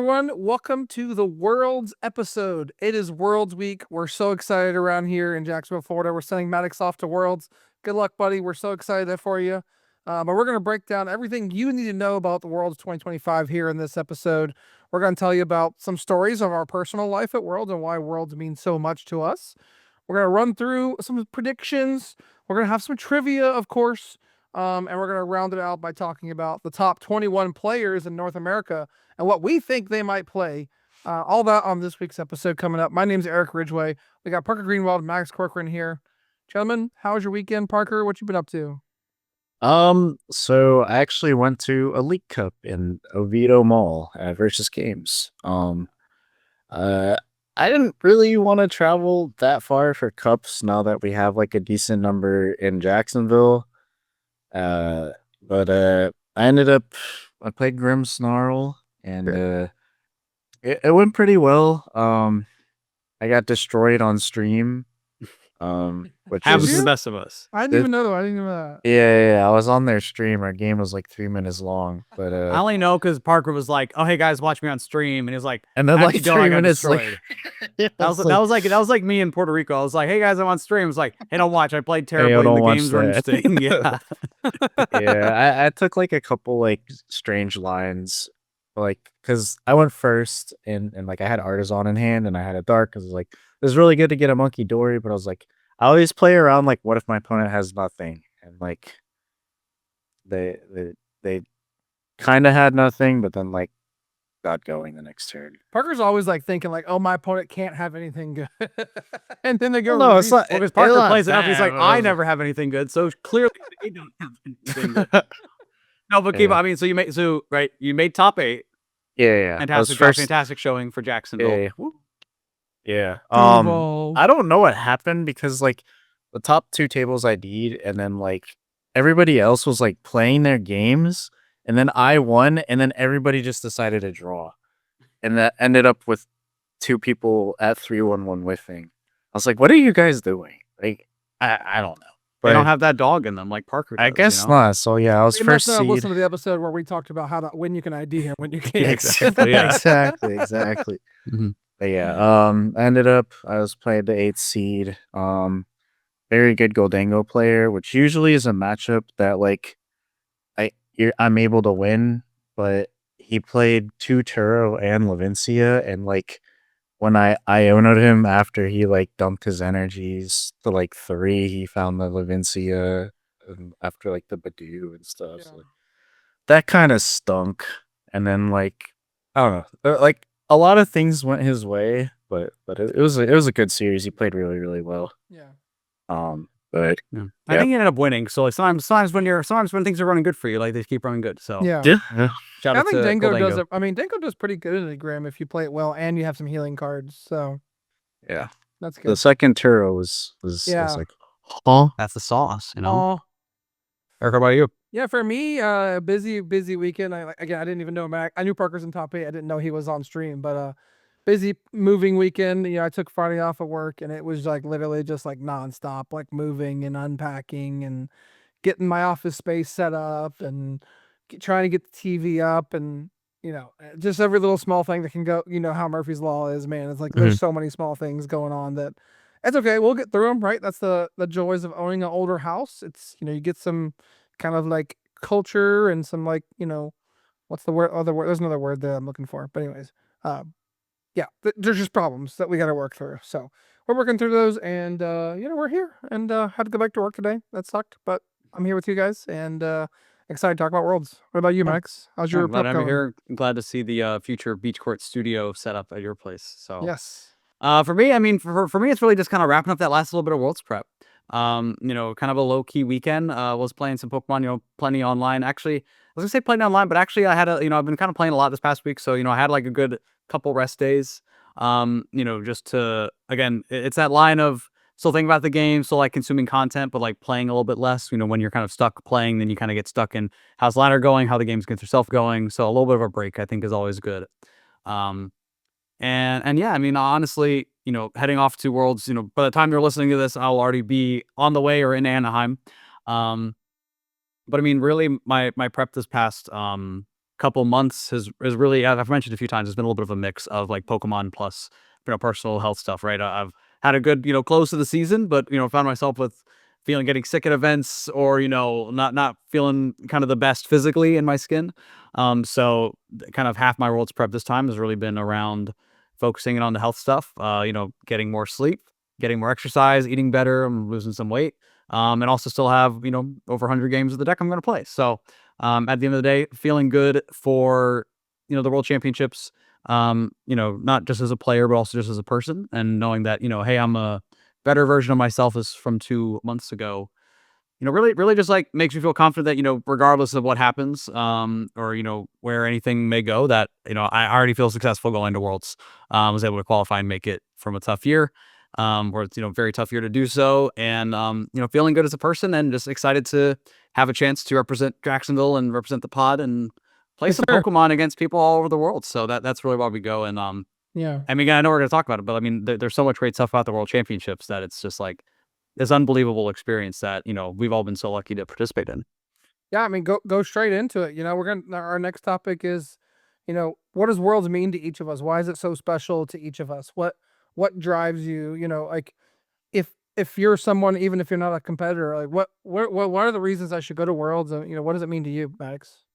everyone. Welcome to the Worlds episode. It is Worlds Week. We're so excited around here in Jacksonville, Florida. We're sending Maddox off to Worlds. Good luck, buddy. We're so excited for you. But we're going to break down everything you need to know about the Worlds 2025 here in this episode. We're going to tell you about some stories of our personal life at Worlds and why Worlds means so much to us. We're going to run through some predictions. We're going to have some trivia, of course. And we're going to round it out by talking about the top 21 players in North America and what we think they might play. All that on this week's episode coming up. My name's Eric Ridgway. We got Parker Greenwald and Max Corcoran here. Gentlemen, how was your weekend? Parker, what you been up to? So I actually went to a League Cup in Oviedo Mall at Versus Games. Uh, I didn't really want to travel that far for cups now that we have like a decent number in Jacksonville. But I played Grim Snarl and it went pretty well. I got destroyed on stream. Which Happens Did to the you? best of us. I didn't even know that. I didn't even know that. yeah, I was on their stream. Our game was like 3 minutes long, but I only know because Parker was like, "Oh, hey guys, watch me on stream," and he was like, and then "How'd like you go? I 3 got minutes destroyed." like That was like me in Puerto Rico. I was like, "Hey guys, I'm on stream." I was like, "Hey, don't watch. I played terribly and don't the watch game's that." interesting." Yeah. Yeah, I took like a couple like strange lines, like because I went first and like I had Artisan in hand and I had a dark because like it was really good to get a monkey dory, but I was like I always play around like what if my opponent has nothing, and like they kind of had nothing, but then like got going the next turn. Parker's always like thinking like, oh, my opponent can't have anything good. And then they go, Well, no, it's not. Well, because It's Parker not plays enough, he's like, bad, "I never have anything good," so clearly they don't have anything good. No, but keep. Yeah. I mean, you made top 8. Yeah. I was Fantastic job, first. fantastic showing for Jacksonville. Yeah. Yeah. Duval. I don't know what happened because like the top 2 tables I did, and then like everybody else was like playing their games, and then I won, and then everybody just decided to draw, and that ended up with 2 people at 3-1-1 whiffing. I was like, "What are you guys doing?" Like, I don't know. They don't But have that dog in them like Parker does. I guess you know? not. So yeah, I was You first must have seed. listened to the episode where we talked about when you can ID him, when you can't. Yeah, exactly. Yeah. Exactly. Mhm. But yeah, I ended up I was playing the 8th seed. Very good Goldango player, which usually is a matchup that like I'm able to win, but he played 2 Turo and Levincia, and like when I owned him after he like dumped his energies to like 3, he found the Levincia after like the Badu and stuff. So, Yeah. like, that kind of stunk. And then like I don't know, like a lot of things went his way, but it was a good series. He played really really well. Yeah. But Yeah. I think he ended up winning. So like sometimes when things are running good for you, like they keep running good. So Yeah. shout I out think to Dango does Goldango. it. I mean, Dango does pretty good in the Grim if you play it well and you have some healing cards. So yeah, that's the good. second Turo was Yeah. like, huh? That's the sauce, you know. Aw. Eric, how about you? Yeah, for me, busy weekend. I didn't even know Mac. I knew Parker's in top 8. I didn't know he was on stream, but busy moving weekend. You know, I took Friday off of work, and it was like literally just like nonstop, like moving and unpacking and getting my office space set up and trying to get the TV up, and just every little small thing that can go. You know how Murphy's Law is, man. It's like there's so many small things going on that it's okay. We'll get through them, right? That's the joys of owning an older house. It's you get some kind of like culture and some like what's the word other word there's another word that I'm looking for, but anyways, yeah, there's just problems that we got to work through, so we're working through those, and we're here, and had to go back to work today. That sucked, but I'm here with you guys, and excited to talk about Worlds. What about you, Max? How's your I'm glad prep I'm going? here. I'm glad to see the future Beach Court studio set up at your place. So Yes. for me, I mean, for me, it's really just kind of wrapping up that last little bit of Worlds prep. Kind of a low key weekend. Was playing some Pokemon, plenty online. Actually, I was gonna say plenty online, but actually, I had I've been kind of playing a lot this past week, so I had like a good couple rest days. Just to again, it's that line of still thinking about the game, still like consuming content, but like playing a little bit less. When you're kind of stuck playing, then you kind of get stuck in how's ladder going, how the game's gets yourself going. So a little bit of a break, I think, is always good. And yeah, I mean, honestly, heading off to Worlds, by the time you're listening to this, I'll already be on the way or in Anaheim. But I mean, really, my prep this past couple months has really, I've mentioned a few times, it's been a little bit of a mix of like Pokemon plus, personal health stuff, right? I've had a good, close to the season, but, found myself with getting sick at events, or, not feeling kind of the best physically in my skin. So kind of half my world's prep this time has really been around focusing on the health stuff, getting more sleep, getting more exercise, eating better. I'm losing some weight. And also still have, over 100 games of the deck I'm going to play. So, at the end of the day, feeling good for, the world championships, not just as a player, but also just as a person, and knowing that, hey, I'm a better version of myself as from 2 months ago. Really just like makes me feel confident that, regardless of what happens, or, where anything may go, that, I already feel successful going to Worlds. Was able to qualify and make it from a tough year, where it's, very tough year to do so. And, feeling good as a person, and just excited to have a chance to represent Jacksonville and represent the pod and play Yes, some sir. Pokemon against people all over the world. So that's really why we go. And, Yeah. I mean, I know we're going to talk about it, but I mean, there's so much great stuff about the World Championships that it's just like this unbelievable experience that, we've all been so lucky to participate in. Yeah, I mean, go straight into it. Our next topic is, what does Worlds mean to each of us? Why is it so special to each of us? What drives you? Like if you're someone, even if you're not a competitor, like what are the reasons I should go to Worlds? And what does it mean to you, Maddox?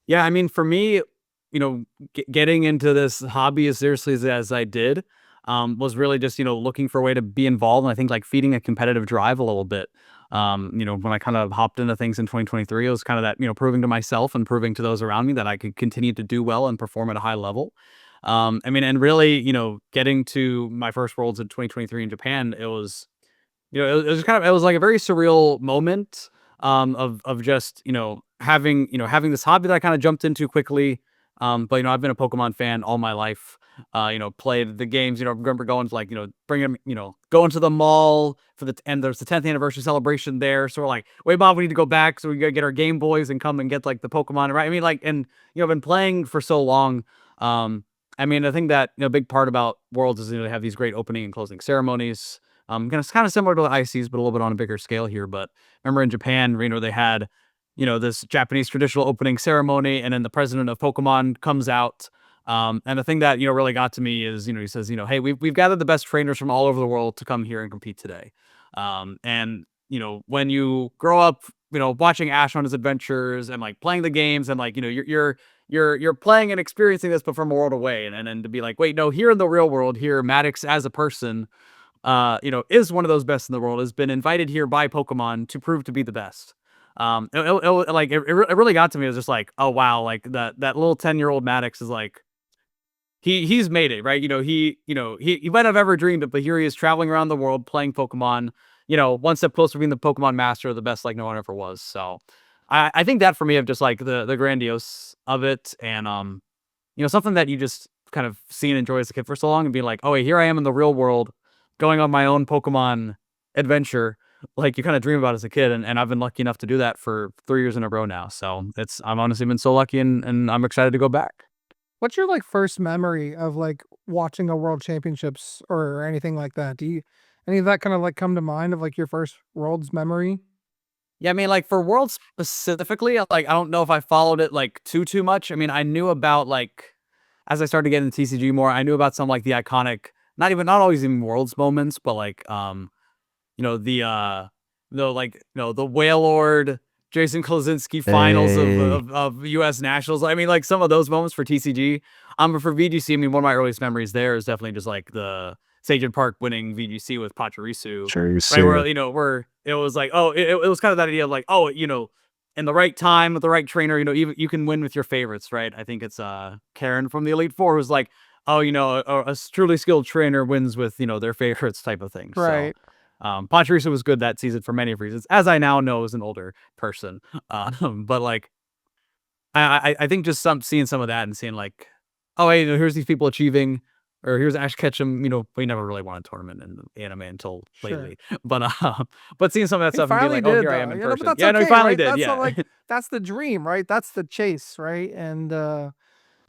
Yeah, I mean, for me, getting into this hobby as seriously as I did, was really just, looking for a way to be involved. And I think like feeding a competitive drive a little bit. When I kind of hopped into things in 2023, it was kind of that, proving to myself and proving to those around me that I could continue to do well and perform at a high level. I mean, and really, getting to my first Worlds in 2023 in Japan, it was, it was kind of, it was like a very surreal moment, of just, having this hobby that I kind of jumped into quickly. But I've been a Pokemon fan all my life. Played the games, remember going to like, bringing, going to the mall for and there's the 10th anniversary celebration there. So we're like, wait, Bob, we need to go back. So we gotta get our Game Boys and come and get like the Pokemon, right? I mean, like, and, I've been playing for so long. I mean, I think that, a big part about Worlds is, they have these great opening and closing ceremonies. It's kind of similar to the ICs, but a little bit on a bigger scale here. But remember in Japan, they had, this Japanese traditional opening ceremony, and then the president of Pokemon comes out. And the thing that, really got to me is, he says, hey, we've gathered the best trainers from all over the world to come here and compete today. And, when you grow up, watching Ash on his adventures and like playing the games, and like, you're playing and experiencing this, but from a world away. And then to be like, wait, no, here in the real world, here, Maddox as a person, is one of those best in the world, has been invited here by Pokemon to prove to be the best. It really got to me. It was just like, oh wow, like that little 10-year-old Maddox is like, he's made it, right? He might have ever dreamed it, but here he is traveling around the world playing Pokemon, one step closer to being the Pokemon master, the best like no one ever was. So I think that for me of just like the grandiose of it, and something that you just kind of see and enjoy as a kid for so long, and be like, oh wait, here I am in the real world going on my own Pokemon adventure, like you kind of dream about as a kid. And I've been lucky enough to do that for 3 years in a row now. So I'm honestly been so lucky, and I'm excited to go back. What's your like first memory of like watching a World Championships or anything like that? Do you any of that kind of like come to mind of like your first Worlds memory? Yeah, I mean, like for Worlds specifically, like I don't know if I followed it like too much. I mean, I knew about like, as I started getting into TCG more, I knew about some like the iconic, not always even Worlds moments, but like the Wailord Jason Klozinski finals of, Hey, US Nationals. I mean, like some of those moments for TCG. But for VGC, I mean, one of my earliest memories there is definitely just like the Sagen Park winning VGC with Pachirisu. sure you Right, see. where it was like, oh, it was kind of that idea of like, oh, in the right time with the right trainer, you can win with your favorites, right? I think it's Karen from the Elite Four who's like, oh, a truly skilled trainer wins with their favorites type of thing. So Right. Pachirisu was good that season for many reasons, as I now know as an older person. But like, I think just seeing some of that and seeing like, oh, hey, here's these people achieving, or here's Ash Ketchum. We never really won a tournament in anime until Sure. lately, but but seeing some of that He stuff and being finally like, oh, did here I am though. in But person. that's Yeah, no, he okay, finally right? did. That's the, Yeah, like that's the dream, right? That's the chase, right? And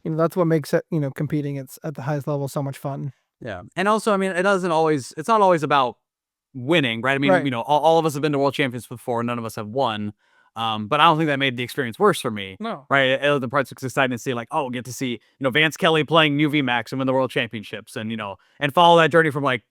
that's what makes it, competing at the highest level so much fun. yeah. And also, I mean, it's not always about winning, right? I mean, Right. all of us have been to world champions before, none of us have won. But I don't think that made the experience worse for me. No. Right. The parts was exciting to see, like, oh, get to see, Vance Kelly playing New VMAX and win the world championships, and, and follow that journey from, like,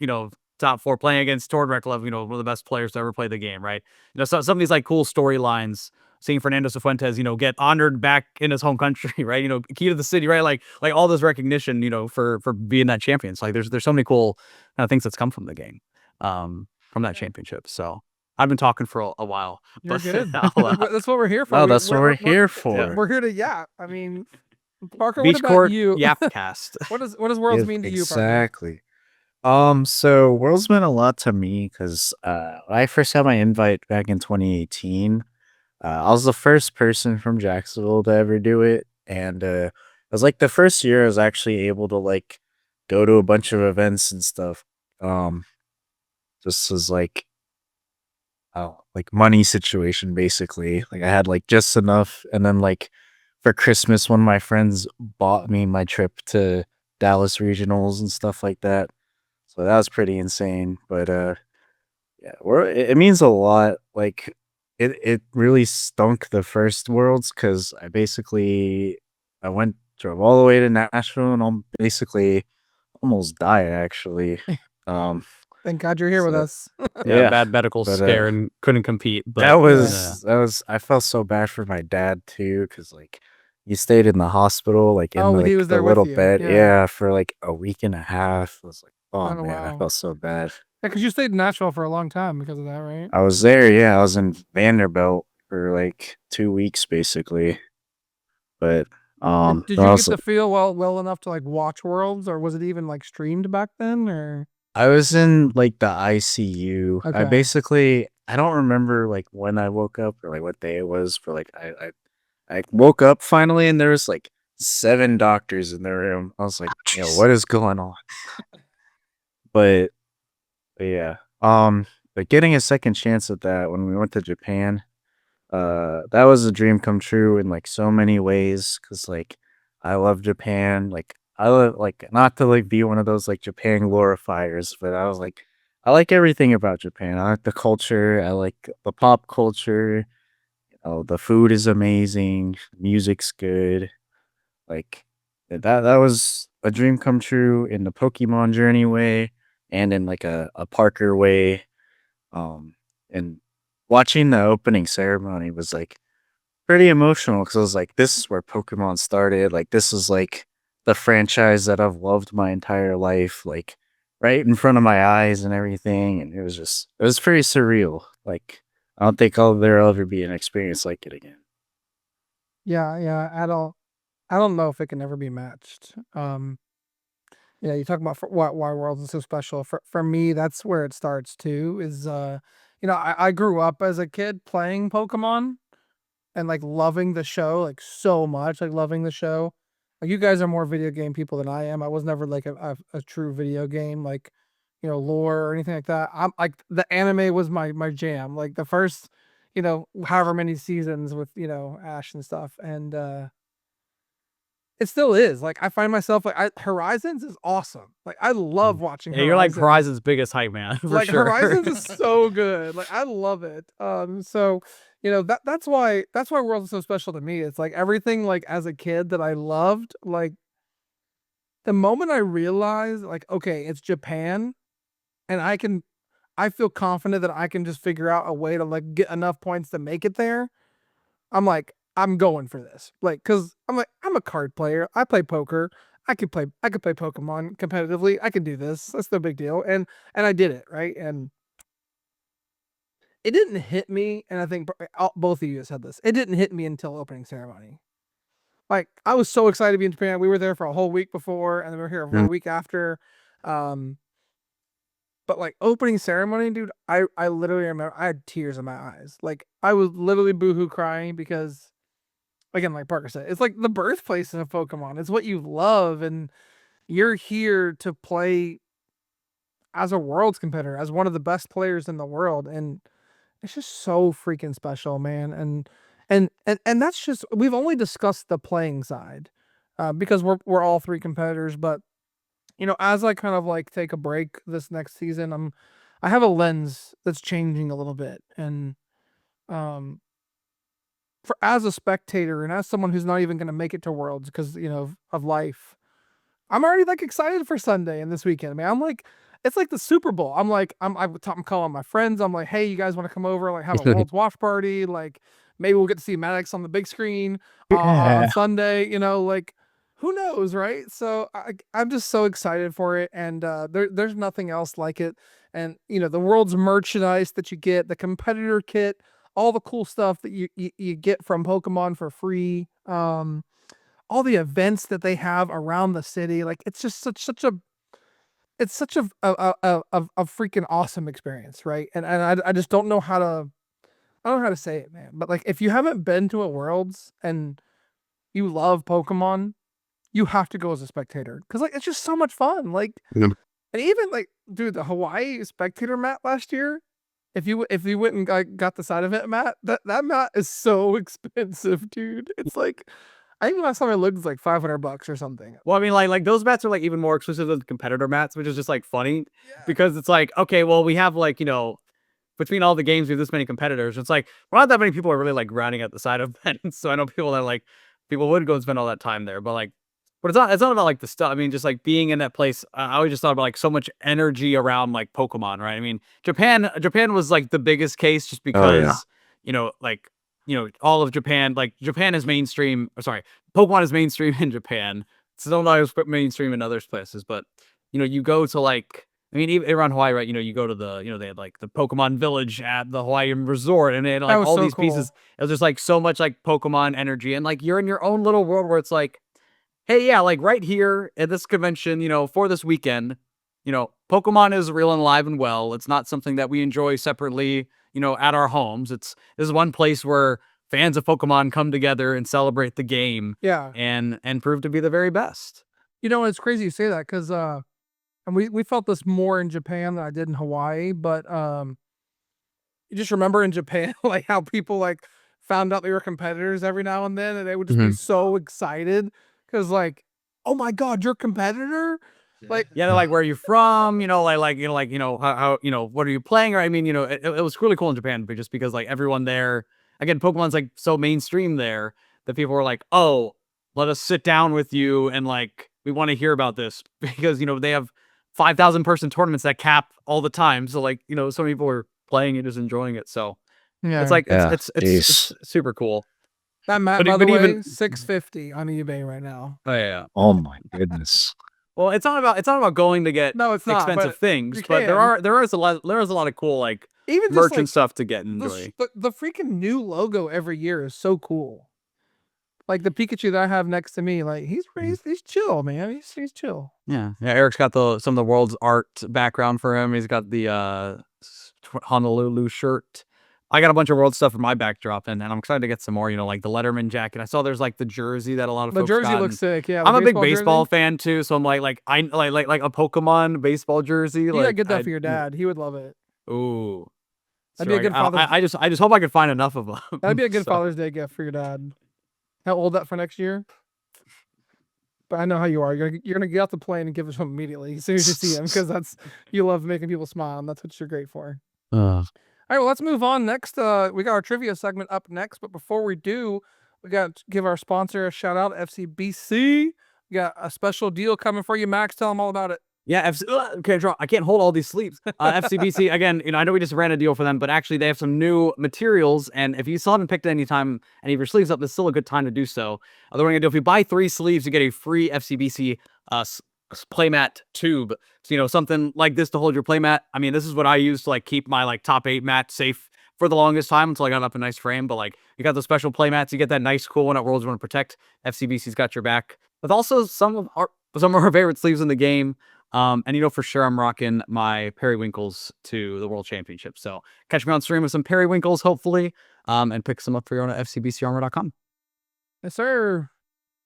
top 4 playing against Tord Reklev, one of the best players to ever play the game, right? So some of these like cool storylines, seeing Fernando Cifuentes, get honored back in his home country, right? Key to the city, right? Like all this recognition, for being that champion. So like there's so many cool kind of things that's come from the game, from that championship. So I've been talking for a while. You're But good. I'll, That's what we're here for. No, that's what we're here for. We're here to yap. I mean, Parker, what Beach about Court you? Yapcast. What does Worlds mean to you, Parker? Exactly. So Worlds meant a lot to me because when I first got my invite back in 2018, I was the first person from Jacksonville to ever do it, and it was like the first year I was actually able to like go to a bunch of events and stuff. Just as like like money situation basically. Like I had like just enough, and then like for Christmas, one of my friends bought me my trip to Dallas regionals and stuff like that. So that was pretty insane. But yeah, it means a lot. Like it really stunk the first Worlds because I drove all the way to Nashville and basically almost died actually. Um, Thank God you're here with so us. Yeah, yeah, bad medical but scare and couldn't compete. But that was I felt so bad for my dad too because like he stayed in the hospital like in Oh, he was the there with little you. bed, Yeah. yeah, for like a week and a half. I was like, oh Oh, man, I wow. felt so bad. Yeah, because you stayed in Nashville for a long time because of that, right? I was there, yeah. I was in Vanderbilt for like 2 weeks basically. But Did I you get was to feel well enough to like watch Worlds, or was it even like streamed back then? Or I was in like the ICU. okay, I don't remember like when I woke up or like what day it was, but like I woke up finally and there was like 7 doctors in the room. I was like, yo, what is going on? But, but yeah. But getting a second chance at that when we went to Japan, that was a dream come true in like so many ways because like I love Japan. Like I love like not to like be one of those like Japan glorifiers, but I was like I like everything about Japan. I like the culture, I like the pop culture, the food is amazing, music's good. Like that was a dream come true in the Pokemon journey way and in like a Parker way. And watching the opening ceremony was like pretty emotional because I was like, this is where Pokemon started. Like, this is like the franchise that I've loved my entire life, like right in front of my eyes and everything. And it was pretty surreal. Like, I don't think there'll ever be an experience like it again. yeah, I don't know if it can ever be matched. Yeah, you talk about why Worlds is so special. For me, that's where it starts too. Is I grew up as a kid playing Pokemon and like loving the show like so much, like loving the show. Like you guys are more video game people than I am. I was never like a true video game like lore or anything like that. I'm like the anime was my jam. Like the first however many seasons with Ash and stuff, and it still is. Like I find myself like Horizons is awesome. Like I love watching yeah, you're like Horizons. Horizon's biggest hype man for Like sure. Horizons is so good. Like I love it. So that's why Worlds is so special to me. It's like everything like as a kid that I loved. Like the moment I realized like okay, it's Japan, and I feel confident that I can just figure out a way to like get enough points to make it there. I'm like, I'm going for this. Like, cause I'm like, I'm a card player. I play poker. I could play Pokemon competitively. I can do this. That's no big deal. And I did it, right? And it didn't hit me, and I think both of you said this. It didn't hit me until opening ceremony. Like, I was so excited to be in Japan. We were there for a whole week before, and then we were here for a week after. Um, but like opening ceremony, dude, I literally remember I had tears in my eyes. Like I was literally boohoo crying because again, like Parker said, it's like the birthplace of Pokemon. It's what you love, and you're here to play as a world's competitor, as one of the best players in the world, and it's just so freaking special, man. And that's just we've only discussed the playing side, because we're all three competitors. But as I kind of like take a break this next season, I have a lens that's changing a little bit, and um as a spectator and as someone who's not even going to make it to Worlds because of life, I'm already like excited for Sunday and this weekend. Man, I'm like, it's like the Super Bowl. I'm calling my friends. I'm like, hey, you guys want to come over? Like, have a Worlds watch party? Like, maybe we'll get to see Maddox on the big screen on Sunday. Like, who knows, right? So I'm just so excited for it, and there's nothing else like it. And the Worlds merchandise that you get, the competitor kit, all the cool stuff that you get from Pokemon for free. All the events that they have around the city, like it's just such a freaking awesome experience, right? And I just don't know how to say it, man. But like, if you haven't been to a Worlds and you love Pokemon, you have to go as a spectator because like it's just so much fun. Like, Yeah. and even like, dude, the Hawaii spectator mat last year. If you went and got the side of it mat, that mat is so expensive, dude. It's like, I think last time I looked, it's like $500 or something. Well, I mean, like those mats are like even more exclusive than the competitor mats, which is just like funny Yeah. because it's like, okay, well, we have like, between all the games, we have this many competitors. It's like, well, not that many people are really like grinding at the side of events. So I know people that like, people would go and spend all that time there, but it's not about like the stuff. I mean, just like being in that place. I always just thought about like so much energy around like Pokemon, right? I mean, Japan was like the biggest case just because, all of Japan, like Japan is mainstream. Or sorry, Pokemon is mainstream in Japan. It's still not as mainstream in other places, but you go to like, I mean, even around Hawaii, right? You go to they had like the Pokemon Village at the Hawaiian Resort, and they had like was all so these pieces. It was just like so much like Pokemon energy, and like you're in your own little world where it's like, hey, yeah, like right here at this convention, for this weekend, Pokemon is real and alive and well. It's not something that we enjoy separately, at our homes. This is one place where fans of Pokemon come together and celebrate the game. Yeah. And prove to be the very best. It's crazy you say that because and we felt this more in Japan than I did in Hawaii, but you just remember in Japan like how people like found out they were competitors every now and then, and they would just be so excited because like, oh my god, you're a competitor. Like, yeah, they're like, where are you from? How what are you playing? Or I mean, it was really cool in Japan, but just because like everyone there, again, Pokemon's like so mainstream there that people were like, oh, let us sit down with you and like we want to hear about this because they have 5,000 person tournaments that cap all the time. So like so many people are playing it, just enjoying it. So yeah, it's like Yeah, it's super cool. that mat, but by the way, even- $650 on eBay right now. Oh yeah. Oh my goodness. Well, it's not about going to get No, it's not, expensive but things, you but can. there is a lot of cool like Even just merch like and stuff to get and enjoy. the freaking new logo every year is so cool. Like the Pikachu that I have next to me, like he's chill, man. He's chill. Yeah, Eric's got some of the world's art background for him. He's got the Honolulu shirt. I got a bunch of world stuff for my backdrop, and I'm excited to get some more. Like the Letterman jacket. I saw there's like the jersey that a lot of The folks jersey got, looks sick. Yeah, I'm a big baseball baseball jersey. fan too, so I'm like I like a Pokemon baseball jersey. You like gotta get that for your dad. He would love it. Ooh, That'd be a good Father's. I just hope I can find enough of them. That'd be a good So- Father's Day gift for your dad. How old that for next year? But I know how you are. You're gonna get off the plane and give it to him immediately as soon as you see him because you love making people smile and that's what you're great for. All right, well, let's move on. Next, we got our trivia segment up next. But before we do, we got to give our sponsor a shout out, FCBC. We got a special deal coming for you, Max. Tell them all about it. Yeah, I can't hold all these sleeves. FCBC, again, I know we just ran a deal for them, but actually they have some new materials, and if you still haven't picked any of your sleeves up, it's still a good time to do so. They're going to do, if you buy 3 sleeves, you get a free FCBC playmat tube. So, something like this to hold your playmat. I mean, this is what I use to like keep my like top 8 mat safe for the longest time until I got up a nice frame. But like, you got those special playmats, you get that nice cool one at Worlds You Want to Protect. FCBC's got your back. With also some of our favorite sleeves in the game. And for sure I'm rocking my periwinkles to the World Championship. So catch me on stream with some periwinkles, hopefully, and pick some up for your own at fcbcarmor.com. Yes, sir.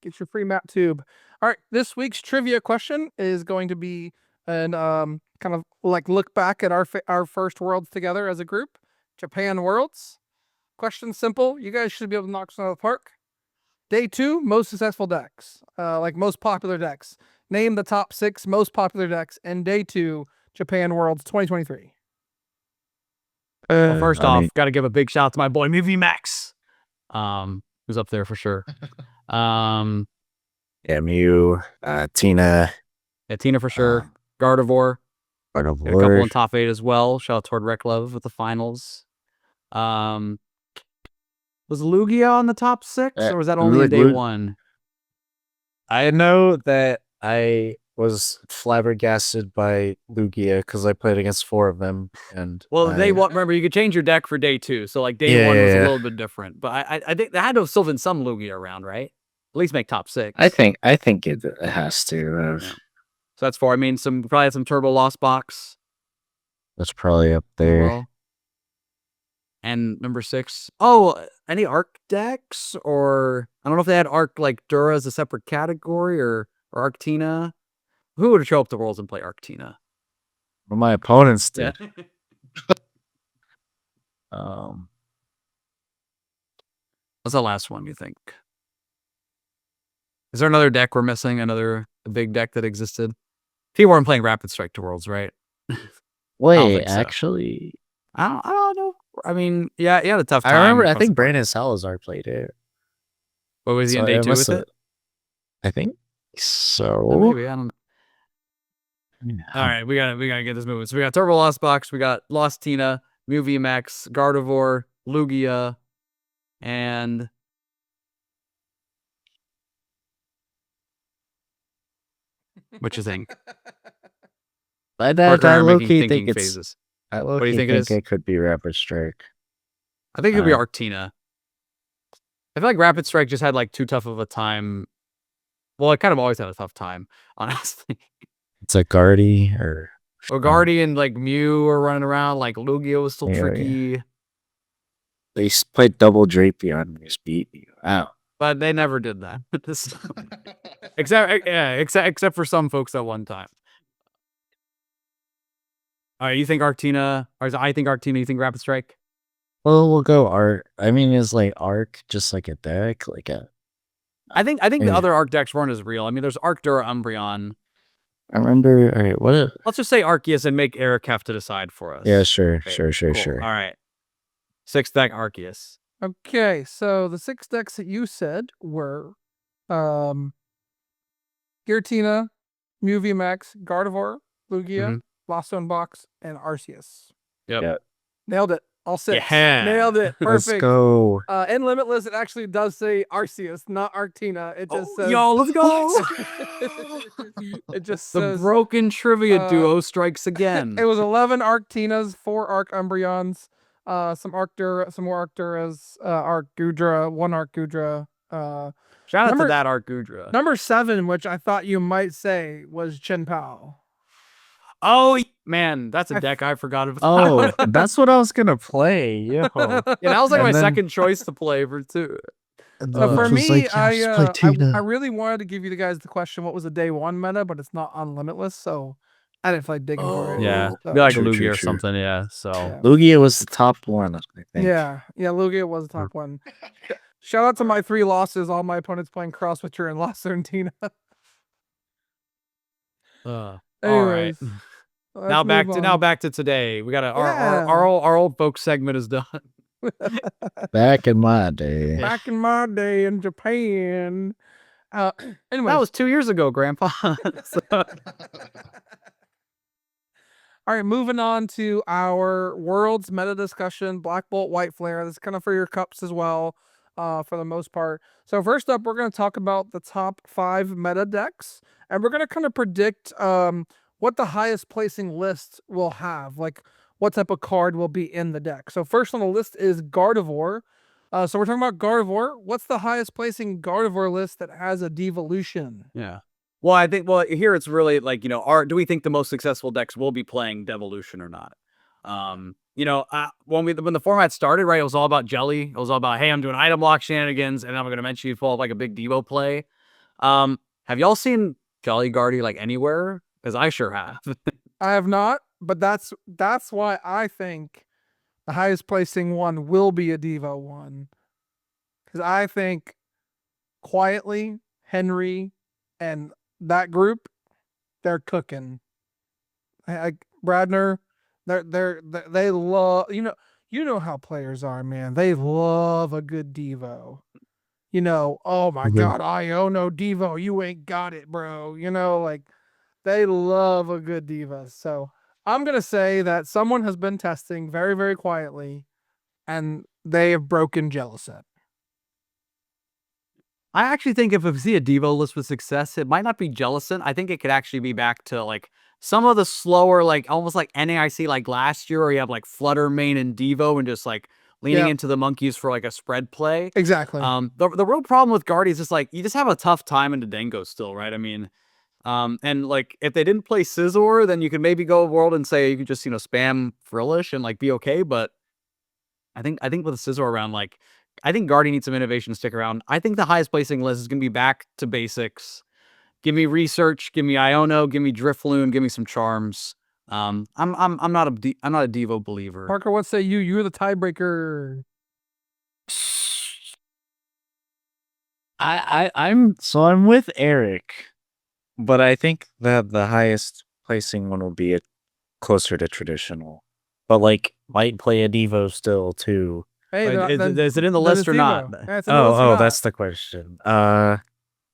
Get your free map tube. All right, this week's trivia question is going to be an kind of like look back at our first Worlds together as a group, Japan Worlds. Question simple. You guys should be able to knock this out of the park. Day 2, most successful decks, like most popular decks. Name the top 6 most popular decks in Day 2, Japan Worlds 2023. Well, first off, got to give a big shout out to my boy, Movie Max. who's up there for sure. Um, Yeah, Mew, Tina, yeah, Tina for sure. Gardevoir. God of Got a couple War. in top 8 as well. Shout out toward Rec Love with the finals. Was Lugia on the top 6, or was that only in day 1? I know that I was flabbergasted by Lugia because I played against 4 of them, and Well, day 1, remember, you could change your deck for day 2. So, like, day 1 was a little bit different. But I think there had to have still been some Lugia around, right? At least make top 6. I think it has to. Yeah. So that's 4. I mean, probably had some Turbo Lost Box That's probably up as there. well. And number 6. Oh, any Arc decks? Or I don't know if they had Arc, like, Dura as a separate category or Arctina. Who would show up to Worlds and play Arctina? Well, my opponents did. What's the last one, you think? Is there another deck we're missing? Another big deck that existed? People weren't playing Rapid Strike to Worlds, right? Wait, think so. actually, I don't know. I mean, yeah, he had a tough time. I remember. I across think the board. Brandon Salazar played it. What was he in So day it 2 must with have- it? I think so. Maybe, I don't know. All right, we gotta get this moving. So we got Turbo Lost Box, we got Lost Tina, Mew VMAX, Gardevoir, Lugia, and what you think? I Parker and I are low making key thinking think it's. phases. I low What do you key think it is? It could be Rapid Strike. I think it could be Alright. Arctina. I feel like Rapid Strike just had like too tough of a time. Well, it kind of always had a tough time, honestly. It's a Guardy or Guardian, like Mew were running around, like Lugia was still Yeah, tricky, they played double Drapion and just beat you. Wow. but they never did that. except for some folks at one time. All right, you think Arctina, or I think Arctina, you think Rapid Strike? Well, we'll go Arc. I mean, is like Arc just like a deck, like a? I think the Yeah. other Arc decks weren't as real. I mean, there's Arc Dura Umbreon. I remember. All right, what? Let's just say Arceus and make Eric have to decide for us. Yeah, sure, Okay, sure. cool. All right. 6th deck Arceus. Okay, so the 6 decks that you said were Giratina, Mew VMAX, Gardevoir, Lugia, Lost Zone Box, and Arceus. Yep. Yeah. Nailed it. All 6. Yeah. Nailed it. Let's Perfect. go. In Limitless, it actually does say Arceus, not Arctina. It just says. Yo, let's go. It just The says. broken trivia duo strikes again. It was 11 Arctinas, 4 Arc Umbreons, some more Arc Duras, Arc Gudra, 1 Arc Gudra. Shout out to that Arc Gudra. Number 7, which I thought you might say, was Chen Pao. Oh man, that's a deck I forgot about. Oh, that's what I was gonna play. Yo. Yeah, that was like And my then- second choice to play for 2. So for Which was me, like, yeah, just play Tina. I really wanted to give you guys the question, what was the day 1 meta, but it's not on Limitless, so I didn't feel like digging for it. Yeah, So, be like True, Lugia true, or true. something. Yeah, so yeah. Lugia was the top one, I think. Yeah, Lugia was the top one. Shout out to my 3 losses, all my opponents playing Cross Witcher and Lost Zone Tina. all right. Anyways, Now back to today. We got our old folks segment is done. Back in my day. Back in my day in Japan. Anyways, That was 2 years ago, Grandpa. all right, moving on to our world's meta discussion. Black Bolt, White Flare. This is kind of for your cups as well, for the most part. So first up, we're going to talk about the top 5 meta decks, and we're going to kind of predict what the highest placing list will have, like what type of card will be in the deck. So first on the list is Gardevoir. So we're talking about Gardevoir. What's the highest placing Gardevoir list that has a devolution? Yeah. Well, I think here it's really like, do we think the most successful decks will be playing Devolution or not? When the format started, right, it was all about jelly. It was all about, hey, I'm doing item lock shenanigans, and I'm going to mention you fall like a big Devo play. Have y'all seen Jolly Guardy like anywhere? Because I sure have. I have not, but that's why I think the highest placing one will be a Devo one. Because I think quietly Henry and that group, they're cooking. Bradner, they love you know how players are, man. They love a good Devo. Oh my Mhm. God, Iono Devo, you ain't got it, bro. Like they love a good diva. So I'm gonna say that someone has been testing very, very quietly, and they have broken Jellicent. I actually think if we see a Devo list with success, it might not be Jellicent. I think it could actually be back to like some of the slower, like almost like NAIC like last year, where you have like Flutter Main and Devo and just like leaning Yeah, into the monkeys for like a spread play. exactly. The real problem with Guardy is just like you just have a tough time in the Dango still, right? I mean, and like if they didn't play Scizor, then you could maybe go world and say you could just spam Frillish and like be okay. But I think with the Scizor around, like I think Guardy needs some innovation to stick around. I think the highest placing list is gonna be back to basics. Give me research, give me Iono, give me Drifloon, give me some charms. I'm not I'm not a Devo believer. Parker, what say you? You're the tiebreaker. I'm with Eric, but I think that the highest placing one will be closer to traditional, but like might play a Devo still too. Hey, Is it in the then list it's or not? Devo. Yeah, it's in the list or Oh, not. that's the question. Highest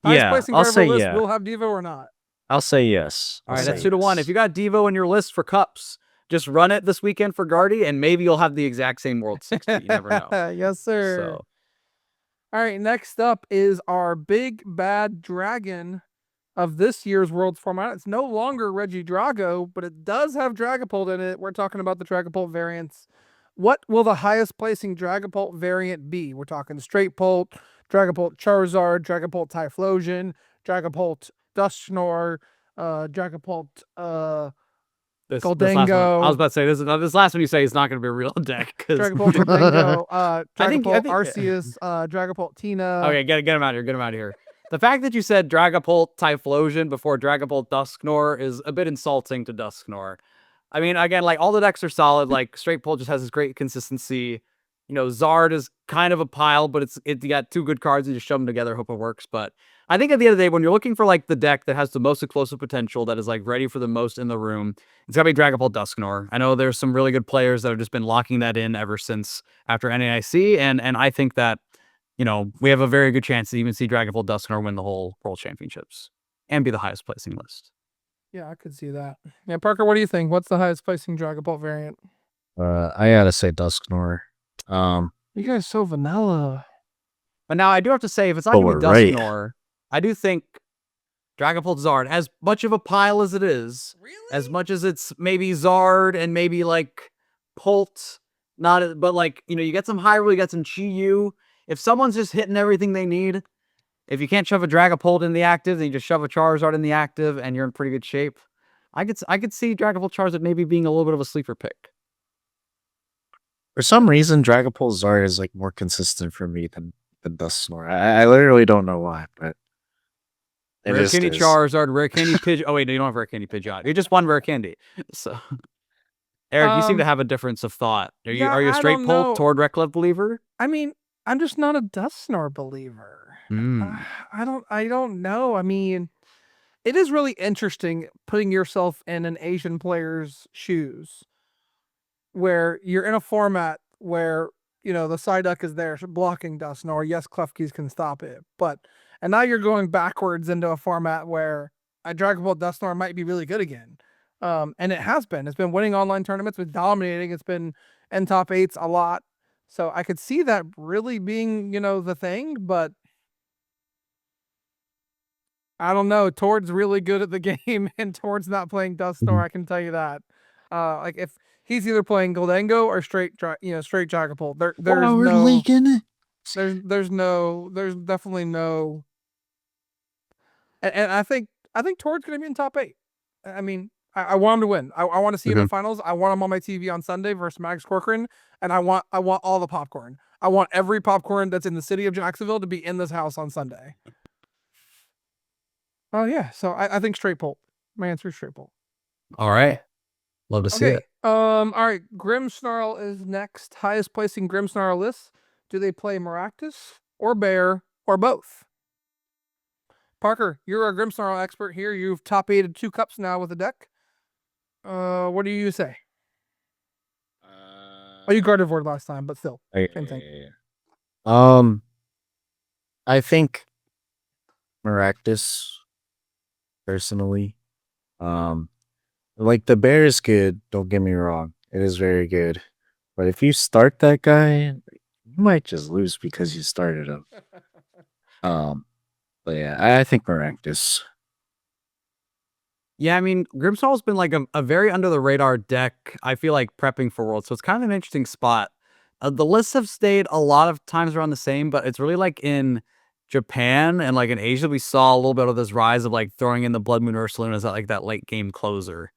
Yeah, placing I'll variable say list yeah. will have Devo or not. I'll say yes. All I'll right, say that's 2-1. If yes. you got Devo in your list for cups, just run it this weekend for Guardy, and maybe you'll have the exact same World 60. You never know. Yes, sir. So All right, next up is our big bad dragon of this year's Worlds format. It's no longer Reggie Drago, but it does have Dragapult in it. We're talking about the Dragapult variants. What will the highest placing Dragapult variant be? We're talking Straight Pult, Dragapult Charizard, Dragapult Typhlosion, Dragapult Dusknoir, Dragapult this last one, I was Goldango, about to say this last one you say is not going to be a real deck because Dragapult Goldango, I think Dragapult Arceus, Dragapult Tina. okay, get him out of here, get him out of here. The fact that you said Dragapult Typhlosion before Dragapult Dusknoir is a bit insulting to Dusknoir. I mean, again, like all the decks are solid. Like Straight Pull just has this great consistency. Zard is kind of a pile, but you got two good cards and you just shove them together, hope it works. But I think at the end of the day, when you're looking for like the deck that has the most explosive potential, that is like ready for the most in the room, it's gotta be Dragapult Dusknoir. I know there's some really good players that have just been locking that in ever since after NAIC, and I think that we have a very good chance to even see Dragapult Dusknoir win the whole World Championships and be the highest placing list. Yeah, I could see that. Yeah, Parker, what do you think? What's the highest placing Dragapult variant? I gotta say Dusknoir. You guys so vanilla. But now I do have to say, if it's not But going to be we're right. Dusknoir, I do think Dragapult Zard, as much of a pile as it is, as much as it's maybe Zard and maybe like Pult, but like, you get some Hyrule, you got some Chi-Yu. If someone's just hitting everything they need, if you can't shove a Dragapult in the active, then you just shove a Charizard in the active and you're in pretty good shape. I could see Dragapult Charizard maybe being a little bit of a sleeper pick. For some reason, Dragapult Zard is like more consistent for me than Dusknoir. I literally don't know why, but it Rare just Candy is. Charizard, Rare Candy Pidgeot. Oh wait, no, you don't have Rare Candy Pidgeot. You're just one Rare Candy. So, Eric, you seem to have a difference of thought. Are you a I straight don't pull know. toward Reclove believer? I mean, I'm just not a Dusknoir believer. I don't know. I mean, it is really interesting putting yourself in an Asian player's shoes, where you're in a format where the Psyduck is there blocking Dusknoir. Yes, Klefki's can stop it, and now you're going backwards into a format where a Dragapult Dusknoir might be really good again. And it has been. It's been winning online tournaments, it's been dominating. It's been in top 8s a lot. So I could see that really being, the thing, but I don't know. Tord's really good at the game, and Tord's not playing Dusknoir. I can tell you that. Like if he's either playing Goldango or straight Dragapult. There's definitely no. And I think Tord's gonna be in top 8. I mean, I want him to win. I want to see him in finals. I want him on my TV on Sunday versus Max Corcoran, and I want all the popcorn. I want every popcorn that's in the city of Jacksonville to be in this house on Sunday. Oh yeah, so I think straight Pult. My answer is straight Pult. All right, love to see it. All right. Grimmsnarl is next. Highest placing Grimmsnarl list. Do they play Maractus or Bear or both? Parker, you're a Grimmsnarl expert here. You've top 8'd 2 cups now with the deck. What do you say? Oh, you Gardevoir last time, but still, same thing. I think Maractus, personally. Like the bear is good, don't get me wrong. It is very good. But if you start that guy, you might just lose because you started him. But yeah, I think Maractus. Yeah, I mean, Grimmsnarl's been like a very under the radar deck, I feel like, prepping for Worlds. So it's kind of an interesting spot. The lists have stayed a lot of times around the same, but it's really like in Japan and like in Asia, we saw a little bit of this rise of like throwing in the Blood Moon Ursaluna as that late game closer.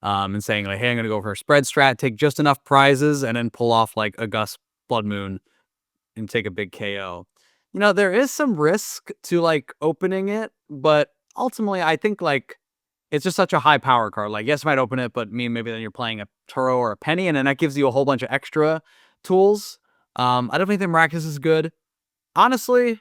And saying like, hey, I'm gonna go for a spread strat, take just enough prizes, and then pull off like a Gus Blood Moon and take a big KO. You know, there is some risk to like opening it, but ultimately I think like it's just such a high power card. Like, yes, you might open it, but maybe then you're playing a Turo or a Penny, and then that gives you a whole bunch of extra tools. I definitely think Maractus is good. Honestly,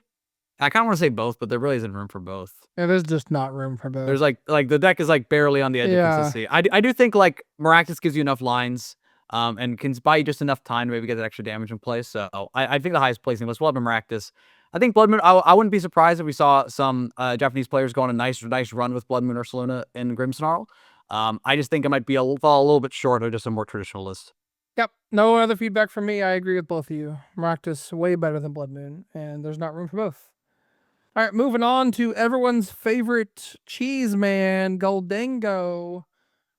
I kind of want to say both, but there really isn't room for both. Yeah, there's just not room for both. There's like the deck is like barely on the edge of consistency. I do think like Maractus gives you enough lines, and can buy you just enough time to maybe get that extra damage in place. So I think the highest placing list will have Maractus. I think Blood Moon. I wouldn't be surprised if we saw some Japanese players go on a nice run with Blood Moon Ursaluna and Grimmsnarl. I just think it might be fall a little bit short of just a more traditional list. Yep. No other feedback from me. I agree with both of you. Maractus way better than Blood Moon, and there's not room for both. All right, moving on to everyone's favorite cheese man, Goldango.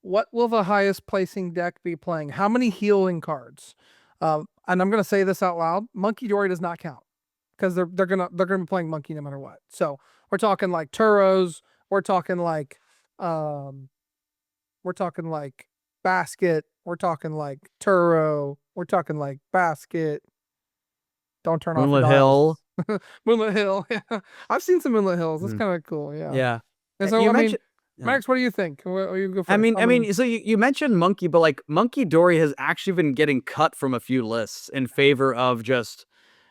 What will the highest placing deck be playing? How many healing cards? And I'm gonna say this out loud: Monkey Dory does not count because they're gonna be playing Monkey no matter what. So we're talking like Turos. We're talking like Basket. We're talking like Turo. We're talking like Basket. Don't turn off your Moonlit dials. Hill. Moonlit Hill. Yeah. I've seen some Moonlit Hills. That's kind of cool. Yeah. Yeah. And so, You I mean, mentioned- yeah. Max, what do you think? You go first. I mean, so you mentioned Monkey, but like Monkey Dory has actually been getting cut from a few lists in favor of just,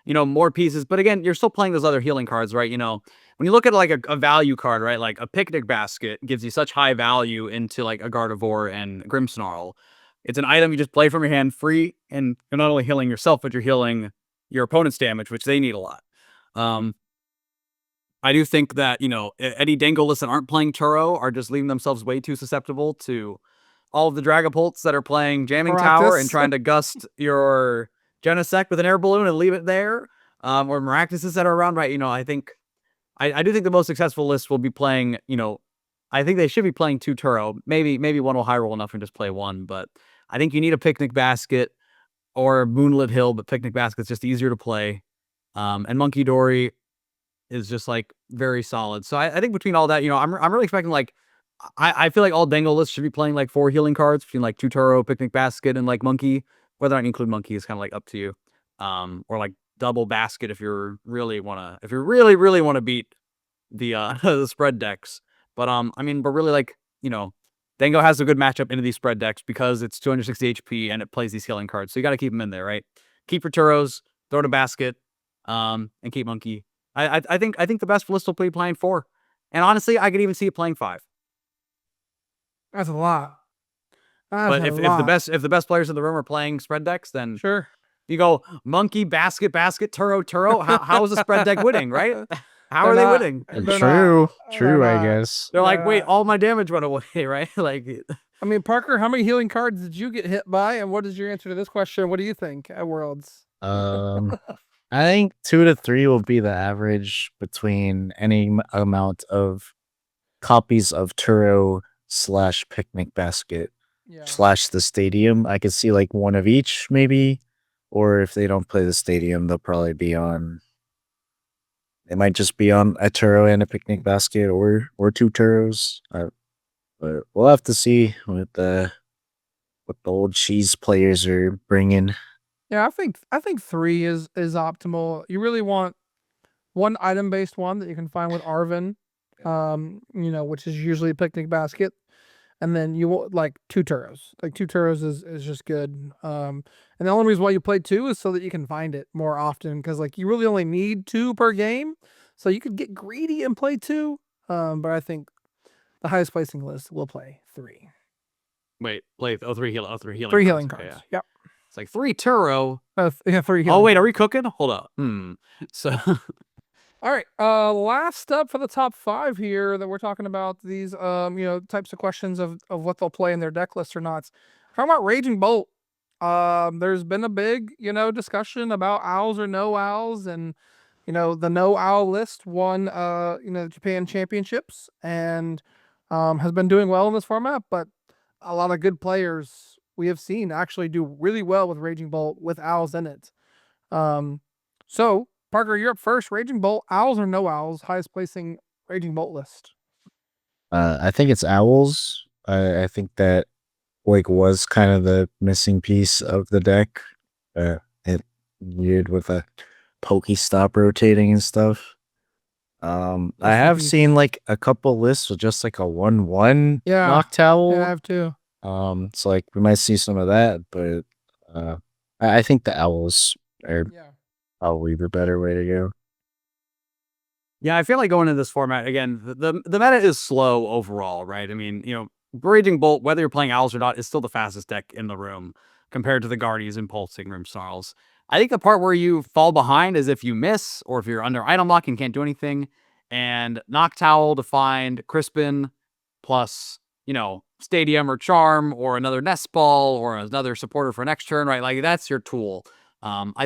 more pieces. But again, you're still playing those other healing cards, right? When you look at like a value card, right? Like a Picnic Basket gives you such high value into like a Gardevoir and Grimmsnarl. It's an item you just play from your hand free, and you're not only healing yourself, but you're healing your opponent's damage, which they need a lot. I do think that, any Dango lists that aren't playing Turo are just leaving themselves way too susceptible to all of the Dragapults that are playing Jamming Tower and trying to gust your Genesect with an air balloon and leave it there. Or Maractuses that are around, right? I do think the most successful list will be playing, I think they should be playing 2 Turo. Maybe one will high roll enough and just play 1, but I think you need a Picnic Basket or Moonlit Hill, but Picnic Basket's just easier to play. And Monkey Dory is just like very solid. So I think between all that, I'm really expecting like I feel like all Dango lists should be playing like 4 healing cards between like 2 Turo, Picnic Basket, and like Monkey. Whether I include Monkey is kind of like up to you. Or like double Basket if you really wanna beat the the spread decks. But but really like, Dango has a good matchup into these spread decks because it's 260 HP and it plays these healing cards. So you gotta keep them in there, right? Keep your Turos, throw in a Basket, and keep Monkey. I think the best list will be playing 4. And honestly, I could even see it playing 5. That's a lot. But if the best players in the room are playing spread decks, then sure. You go Monkey, Basket, Turo. How is the spread deck winning, right? How are they winning? True, I guess. They're like, wait, all my damage went away, right? Like, I mean, Parker, how many healing cards did you get hit by? And what is your answer to this question? What do you think at Worlds? I think 2 to 3 will be the average between any amount of copies of Turo / Picnic Basket / the stadium. I could see like 1 of each, maybe. Or if they don't play the stadium, they'll probably be on. They might just be on a Turo and a Picnic Basket, or 2 Turos. But we'll have to see what the old cheese players are bringing. Yeah, I think 3 is optimal. You really want 1 item based one that you can find with Arvin, which is usually a Picnic Basket. And then you want like 2 Turos. Like 2 Turos is just good. And the only reason why you play 2 is so that you can find it more often. Because like you really only need 2 per game. So you could get greedy and play 2. But I think the highest placing list will play 3. Wait, play 3 healing. 3 healing cards. Okay, yeah. Yep. It's like 3 Turo. Yeah, 3 Oh healing. wait, are we cooking? Hold up. So All right. Last up for the top 5 here that we're talking about these types of questions of what they'll play in their deck list or not. Talking about Raging Bolt. There's been a big, discussion about owls or no owls, and the no owl list won Japan championships and has been doing well in this format, but a lot of good players we have seen actually do really well with Raging Bolt with owls in it. So Parker, you're up first. Raging Bolt, owls or no owls? Highest placing Raging Bolt list. I think it's owls. I think that was kind of the missing piece of the deck. It weird with a Pokestop rotating and stuff. I have seen like a couple lists with just like a 1/1 Noctowl. Yeah, I have too. So like we might see some of that, but I think the owls are probably the better way to go. yeah, I feel like going into this format again, the meta is slow overall, right? I mean, Raging Bolt, whether you're playing owls or not, is still the fastest deck in the room compared to the Guardians and Pulsing Rimsnarls. I think the part where you fall behind is if you miss or if you're under item lock and can't do anything. And Noctowl to find Crispin plus, Stadium or Charm or another Nest Ball or another supporter for next turn, right? Like that's your tool. I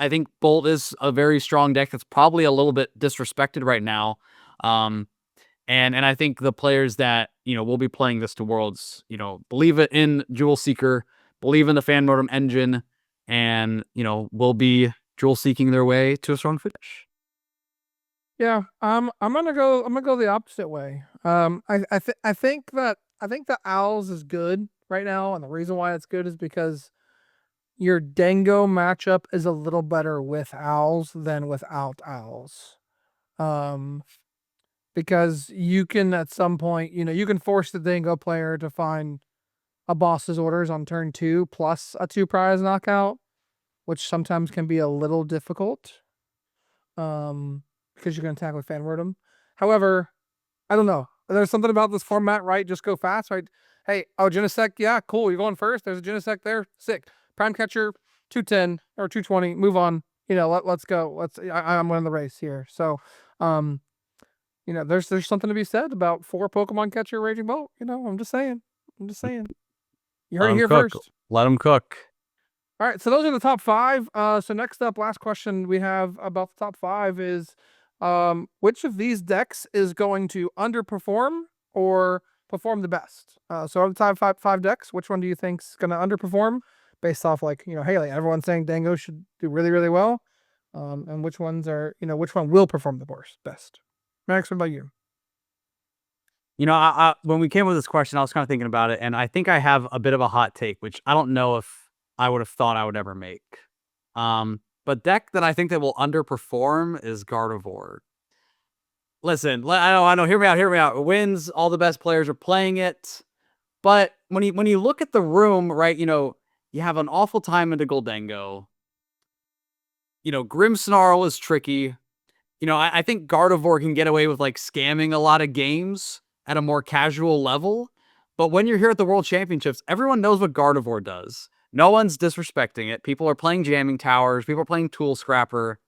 think Bolt is a very strong deck that's probably a little bit disrespected right now. And I think the players that, will be playing this to Worlds, believe it in Jewel Seeker, believe in the fan modem engine, and, will be Jewel seeking their way to a strong finish. Yeah, I'm gonna go the opposite way. I think the owls is good right now, and the reason why it's good is because your Dango matchup is a little better with owls than without owls. Because you can at some point, you can force the Dango player to find a boss's orders on turn 2 plus a 2 prize knockout, which sometimes can be a little difficult. Because you're going to attack with Fan Wordum. However, I don't know. There's something about this format, right? Just go fast, right? Hey, Genesect, yeah, cool. You're going first. There's a Genesect there. Sick. Prime Catcher, 210 or 220. Move on. Let's go. I'm winning the race here. So, there's something to be said about 4 Pokemon Catcher Raging Bolt. I'm just saying. You heard it here first. Let them cook. All right, so those are the top 5. So next up, last question we have about the top 5 is, which of these decks is going to underperform or perform the best? So of the top 5 decks, which one do you think's going to underperform based off hey, like everyone's saying Dango should do really, really well, and which ones are, which one will perform the best? Max, what about you? When we came with this question, I was kind of thinking about it, and I think I have a bit of a hot take, which I don't know if I would have thought I would ever make. But deck that I think that will underperform is Gardevoir. Listen, I know. Hear me out. It wins. All the best players are playing it. But when you look at the room, right, you have an awful time into Goldango. Grimmsnarl is tricky. I think Gardevoir can get away with like scamming a lot of games at a more casual level. But when you're here at the World Championships, everyone knows what Gardevoir does. No one's disrespecting it. People are playing Jamming Towers. People are playing Tool Scrapper.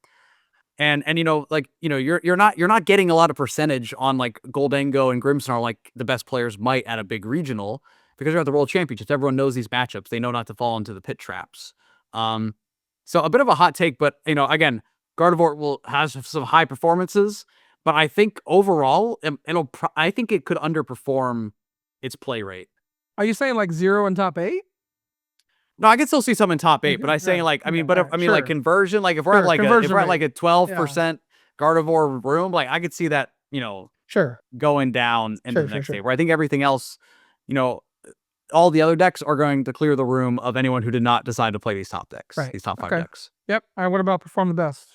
And you're not getting a lot of percentage on like Goldango and Grimmsnarl like the best players might at a big regional because you're at the World Championships. Everyone knows these matchups. They know not to fall into the pit traps. So a bit of a hot take, but again, Gardevoir has some high performances, but I think overall I think it could underperform its play rate. Are you saying like 0 in top 8? No, I can still see some in top 8, but I saying like like conversion, like if we're at like a 12% Gardevoir room, like I could see that, going down into the next day. Where I think everything else, all the other decks are going to clear the room of anyone who did not decide to play these top decks, these top 5 decks. Yep. All right, what about perform the best?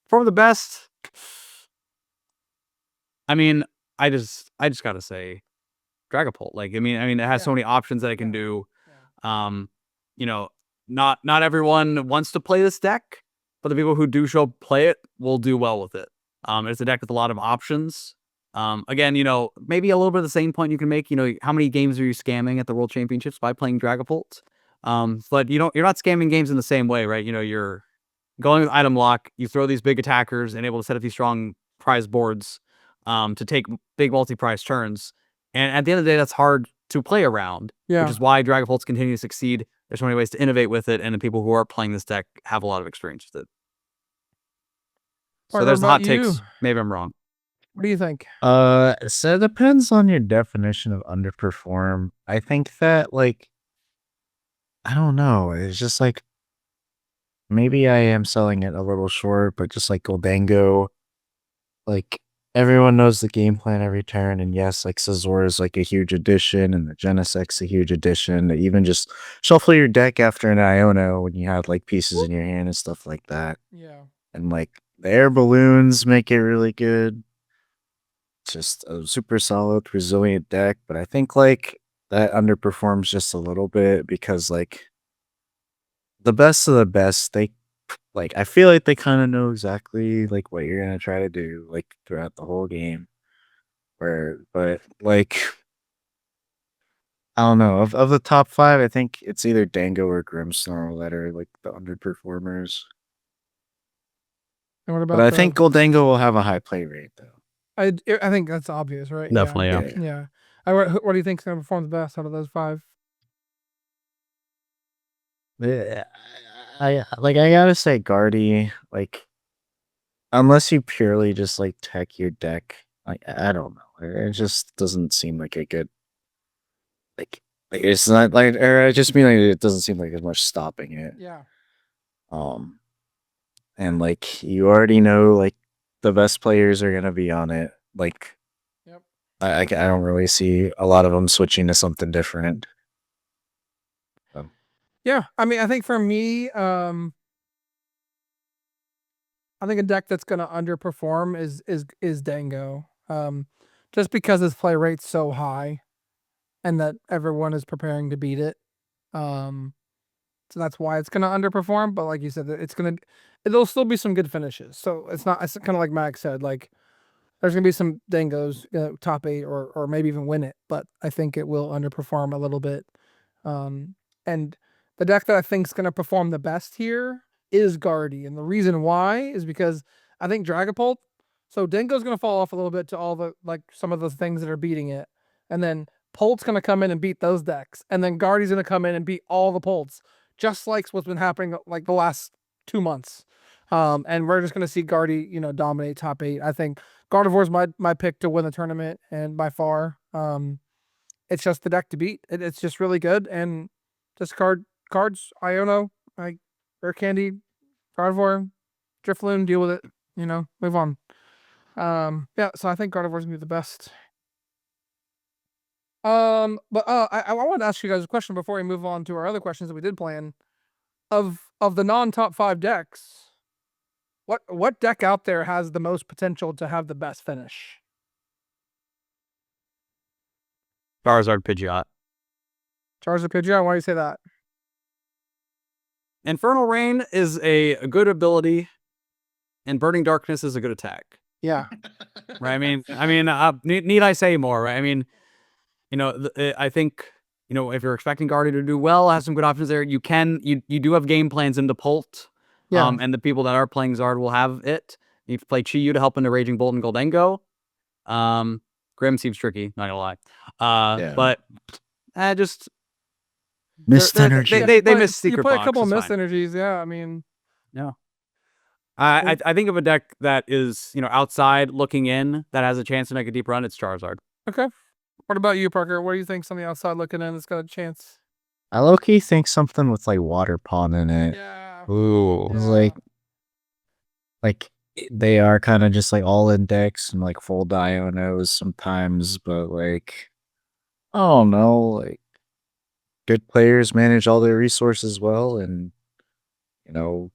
Perform the best. I mean, I just gotta say Dragapult. Like, I mean, it has so many options that it can do. Not everyone wants to play this deck, but the people who do play it will do well with it. It's a deck with a lot of options. Again, maybe a little bit of the same point you can make, how many games are you scamming at the World Championships by playing Dragapult? But you're not scamming games in the same way, right? You're going with item lock. You throw these big attackers and able to set up these strong prize boards, to take big multi-prize turns. And at the end of the day, that's hard to play around, which Yeah. is why Dragapults continue to succeed. There's so many ways to innovate with it, and the people who are playing this deck have a lot of experience with it. So Parker, there's the what hot about you? takes. Maybe I'm wrong. What do you think? So it depends on your definition of underperform. I think that like I don't know. It's just like maybe I am selling it a little short, but just like Goldango, like everyone knows the game plan every turn, and yes, like Scizor is like a huge addition, and the Genesec's a huge addition. To even just shuffle your deck after an Iono when you have like pieces in your hand and stuff like that. Yeah. And like the air balloons make it really good. Just a super solid, resilient deck, but I think like that underperforms just a little bit because like the best of the best, they like I feel like they kind of know exactly like what you're gonna try to do like throughout the whole game. But like I don't know of the top five, I think it's either Dango or Grimmsnarl that are like the underperformers. And what But about I think Goldango will have a high play rate though. I think that's obvious, right? Definitely, yeah. Yeah. What do you think's gonna perform the best out of those 5? Yeah, I gotta say Guardy, like unless you purely just like tech your deck, I don't know. It just doesn't seem like a good like it's not like or I just mean like it doesn't seem like there's much stopping it. Yeah. Um and like you already know like the best players are gonna be on it. Like Yep. I don't really see a lot of them switching to something different. Yeah. I mean, I think for me, I think a deck that's gonna underperform is Dango. Just because his play rate's so high, and that everyone is preparing to beat it. Um, so that's why it's gonna underperform. But like you said, it'll still be some good finishes. So it's not. It's kind of like Max said. Like there's gonna be some Dangos, top 8 or maybe even win it. But I think it will underperform a little bit. And the deck that I think is gonna perform the best here is Guardy, and the reason why is because I think Dragapult. So Dingo's gonna fall off a little bit to all the like some of those things that are beating it, and then Polt's gonna come in and beat those decks, and then Guardy's gonna come in and beat all the Polts, just like what's been happening like the last 2 months. And we're just gonna see Guardy, dominate top 8. I think Gardevoir's my pick to win the tournament, and by far. It's just the deck to beat. It's just really good, and just cards. Iono, like Rare Candy, Gardevoir, Drifloon, deal with it. Move on. Yeah. So I think Gardevoir's gonna be the best. But I wanted to ask you guys a question before we move on to our other questions that we did plan. Of the non-top 5 decks, what deck out there has the most potential to have the best finish? Charizard, Pidgeot. Charizard, Pidgeot. Why do you say that? Infernal Rain is a good ability, and Burning Darkness is a good attack. Yeah. Right? Need I say more? Right? I mean, I think if you're expecting Guardian to do well, has some good options there. You do have game plans into Pult. Yeah. And the people that are playing Zard will have it. You play Chi-Yu to help into Raging Bolt and Goldango. Grim seems tricky, not gonna lie. Yeah. But just Missed energy. they miss Secret You play Box. a couple of it's missed fine. energies. Yeah. I mean, Yeah. I think of a deck that is outside looking in that has a chance to make a deep run. It's Charizard. okay. What about you, Parker? What do you think's on the outside looking in that's got a chance? I low-key think something with like water pawn in it. Yeah. Ooh. It's like they are kind of just like all index and like full Dionos sometimes, but like I don't know, like good players manage all their resources well, and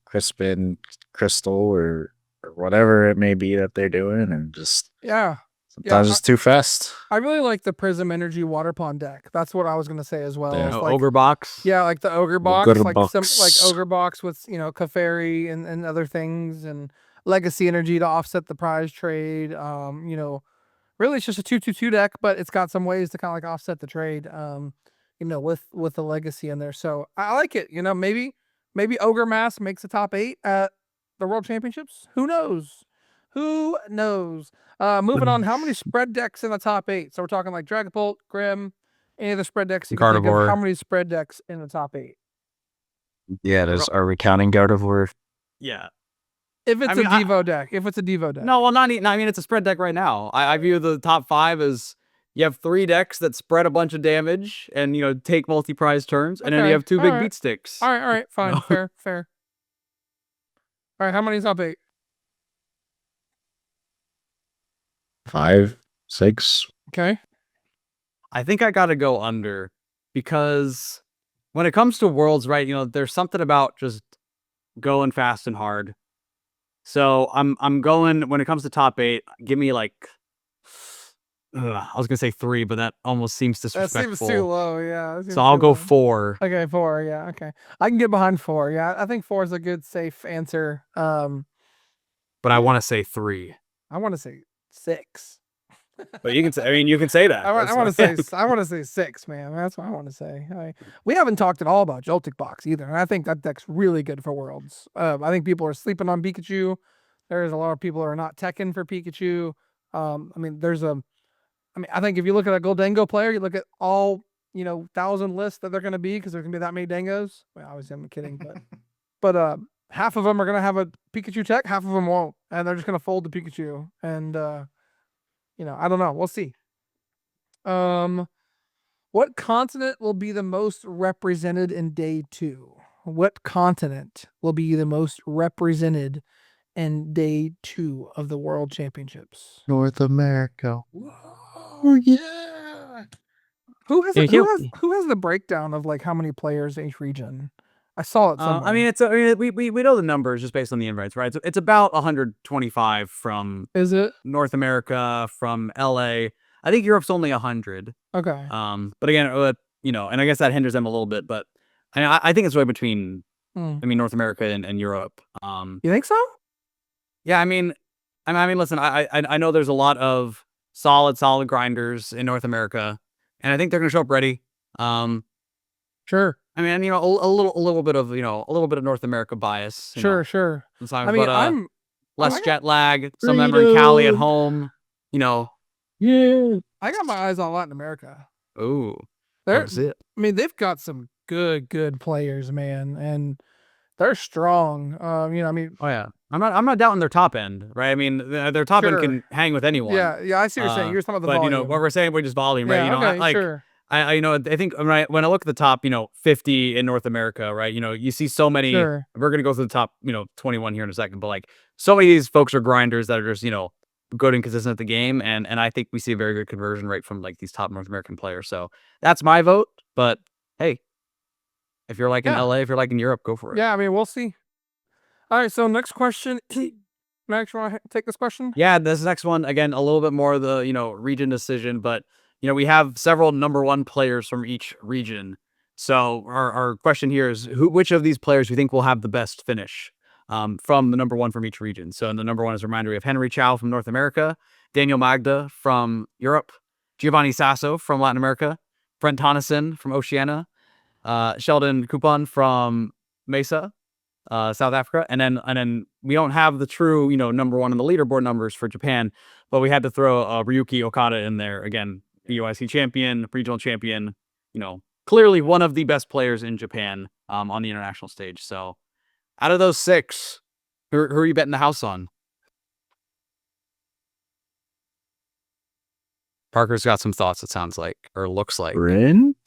Crispin, Crystal, or whatever it may be that they're doing, and just Yeah. sometimes it's too fast. I really like the Prism Energy Water Pond deck. That's what I was gonna say as well. Yeah. It's Ogre Box. Yeah, like the Ogre Box, Ogre like Box. Ogre Box with Keferi and other things, and Legacy Energy to offset the prize trade. Really it's just a 2/2/2 deck, but it's got some ways to kind of like offset the trade. with the legacy in there. So I like it. Maybe Ogre Mask makes the top 8 at the World Championships. Who knows? Who knows? Moving on. How many spread decks in the top 8? So we're talking like Dragapult, Grim, any of the spread decks you can think of. Gardevoir. How many spread decks in the top 8? Yeah, are we counting Gardevoir? Yeah. If it's a Devo deck. If it's a Devo deck. No, well, I mean, it's a spread deck right now. I view the top 5 as you have 3 decks that spread a bunch of damage and, take multi-prize turns, and then you have 2 big beat sticks. All right, fine, fair. All right, how many top 8? 5, 6. Okay. I think I gotta go under, because when it comes to Worlds, right, there's something about just going fast and hard. So I'm going, when it comes to top 8, give me like, I was gonna say 3, but that almost seems disrespectful. That seems too low, yeah. So I'll go 4. Okay, 4, yeah, okay. I can get behind 4, yeah. I think 4 is a good, safe answer. But I want to say 3. I want to say 6. But you can say that. I want to say 6, man. That's what I want to say. We haven't talked at all about Joltik Box either, and I think that deck's really good for Worlds. I think people are sleeping on Pikachu. There's a lot of people who are not teching for Pikachu. I think if you look at a Goldango player, you look at all 1,000 lists that they're going to be, because there's going to be that many Dangos. Well, obviously I'm kidding, but half of them are going to have a Pikachu tech, half of them won't, and they're just going to fold the Pikachu. And I don't know. We'll see. What continent will be the most represented in day 2? What continent will be the most represented in day 2 of the World Championships? North America. Oh yeah. Who has the breakdown of like how many players in each region? I saw it somewhere. We know the numbers just based on the invites, right? So it's about 125 from Is it? North America, from LA. I think Europe's only 100. Okay. But again, and I guess that hinders them a little bit, but I think it's right between North America and Europe. You think so? Yeah, I mean, listen, I know there's a lot of solid grinders in North America, and I think they're gonna show up ready. Sure. I mean, a little bit of North America bias. Sure. Sometimes, I mean, but less jet lag. Some of them are in Cali at home. Yeah. I got my eyes on Latin America. Oh, that's it. I mean, they've got some good players, man, and they're strong. Oh yeah. I'm not doubting their top end, right? I mean, their top end can hang with anyone. Yeah. I see what you're saying. You're talking about the volume. But what we're saying, we're just volume, right? Yeah, sure. I think right when I look at the top, 50 in North America, right? You see so many. Sure. We're gonna go through the top, 21 here in a second, but like so many of these folks are grinders that are just good and consistent at the game, and I think we see a very good conversion rate from like these top North American players. So that's my vote. But hey, if you're like in LA, if you're like in Europe, go for it. Yeah, I mean, we'll see. All right, so next question. Max, you want to take this question? Yeah, this next one, again, a little bit more of the, region decision, but, we have several number 1 players from each region. So our question here is, which of these players do you think will have the best finish from the number 1 from each region? So in the number 1, as a reminder, we have Henry Chow from North America, Daniel Magda from Europe, Giovanni Sasso from Latin America, Brent Tonneson from Oceania, Sheldon Coupon from Mesa, South Africa, and then we don't have the true number 1 in the leaderboard numbers for Japan, but we had to throw Ryuki Okada in there again, UIC champion, regional champion, clearly one of the best players in Japan on the international stage. So out of those 6, who are you betting the house on? Parker's got some thoughts, it sounds like, or looks like. Brent,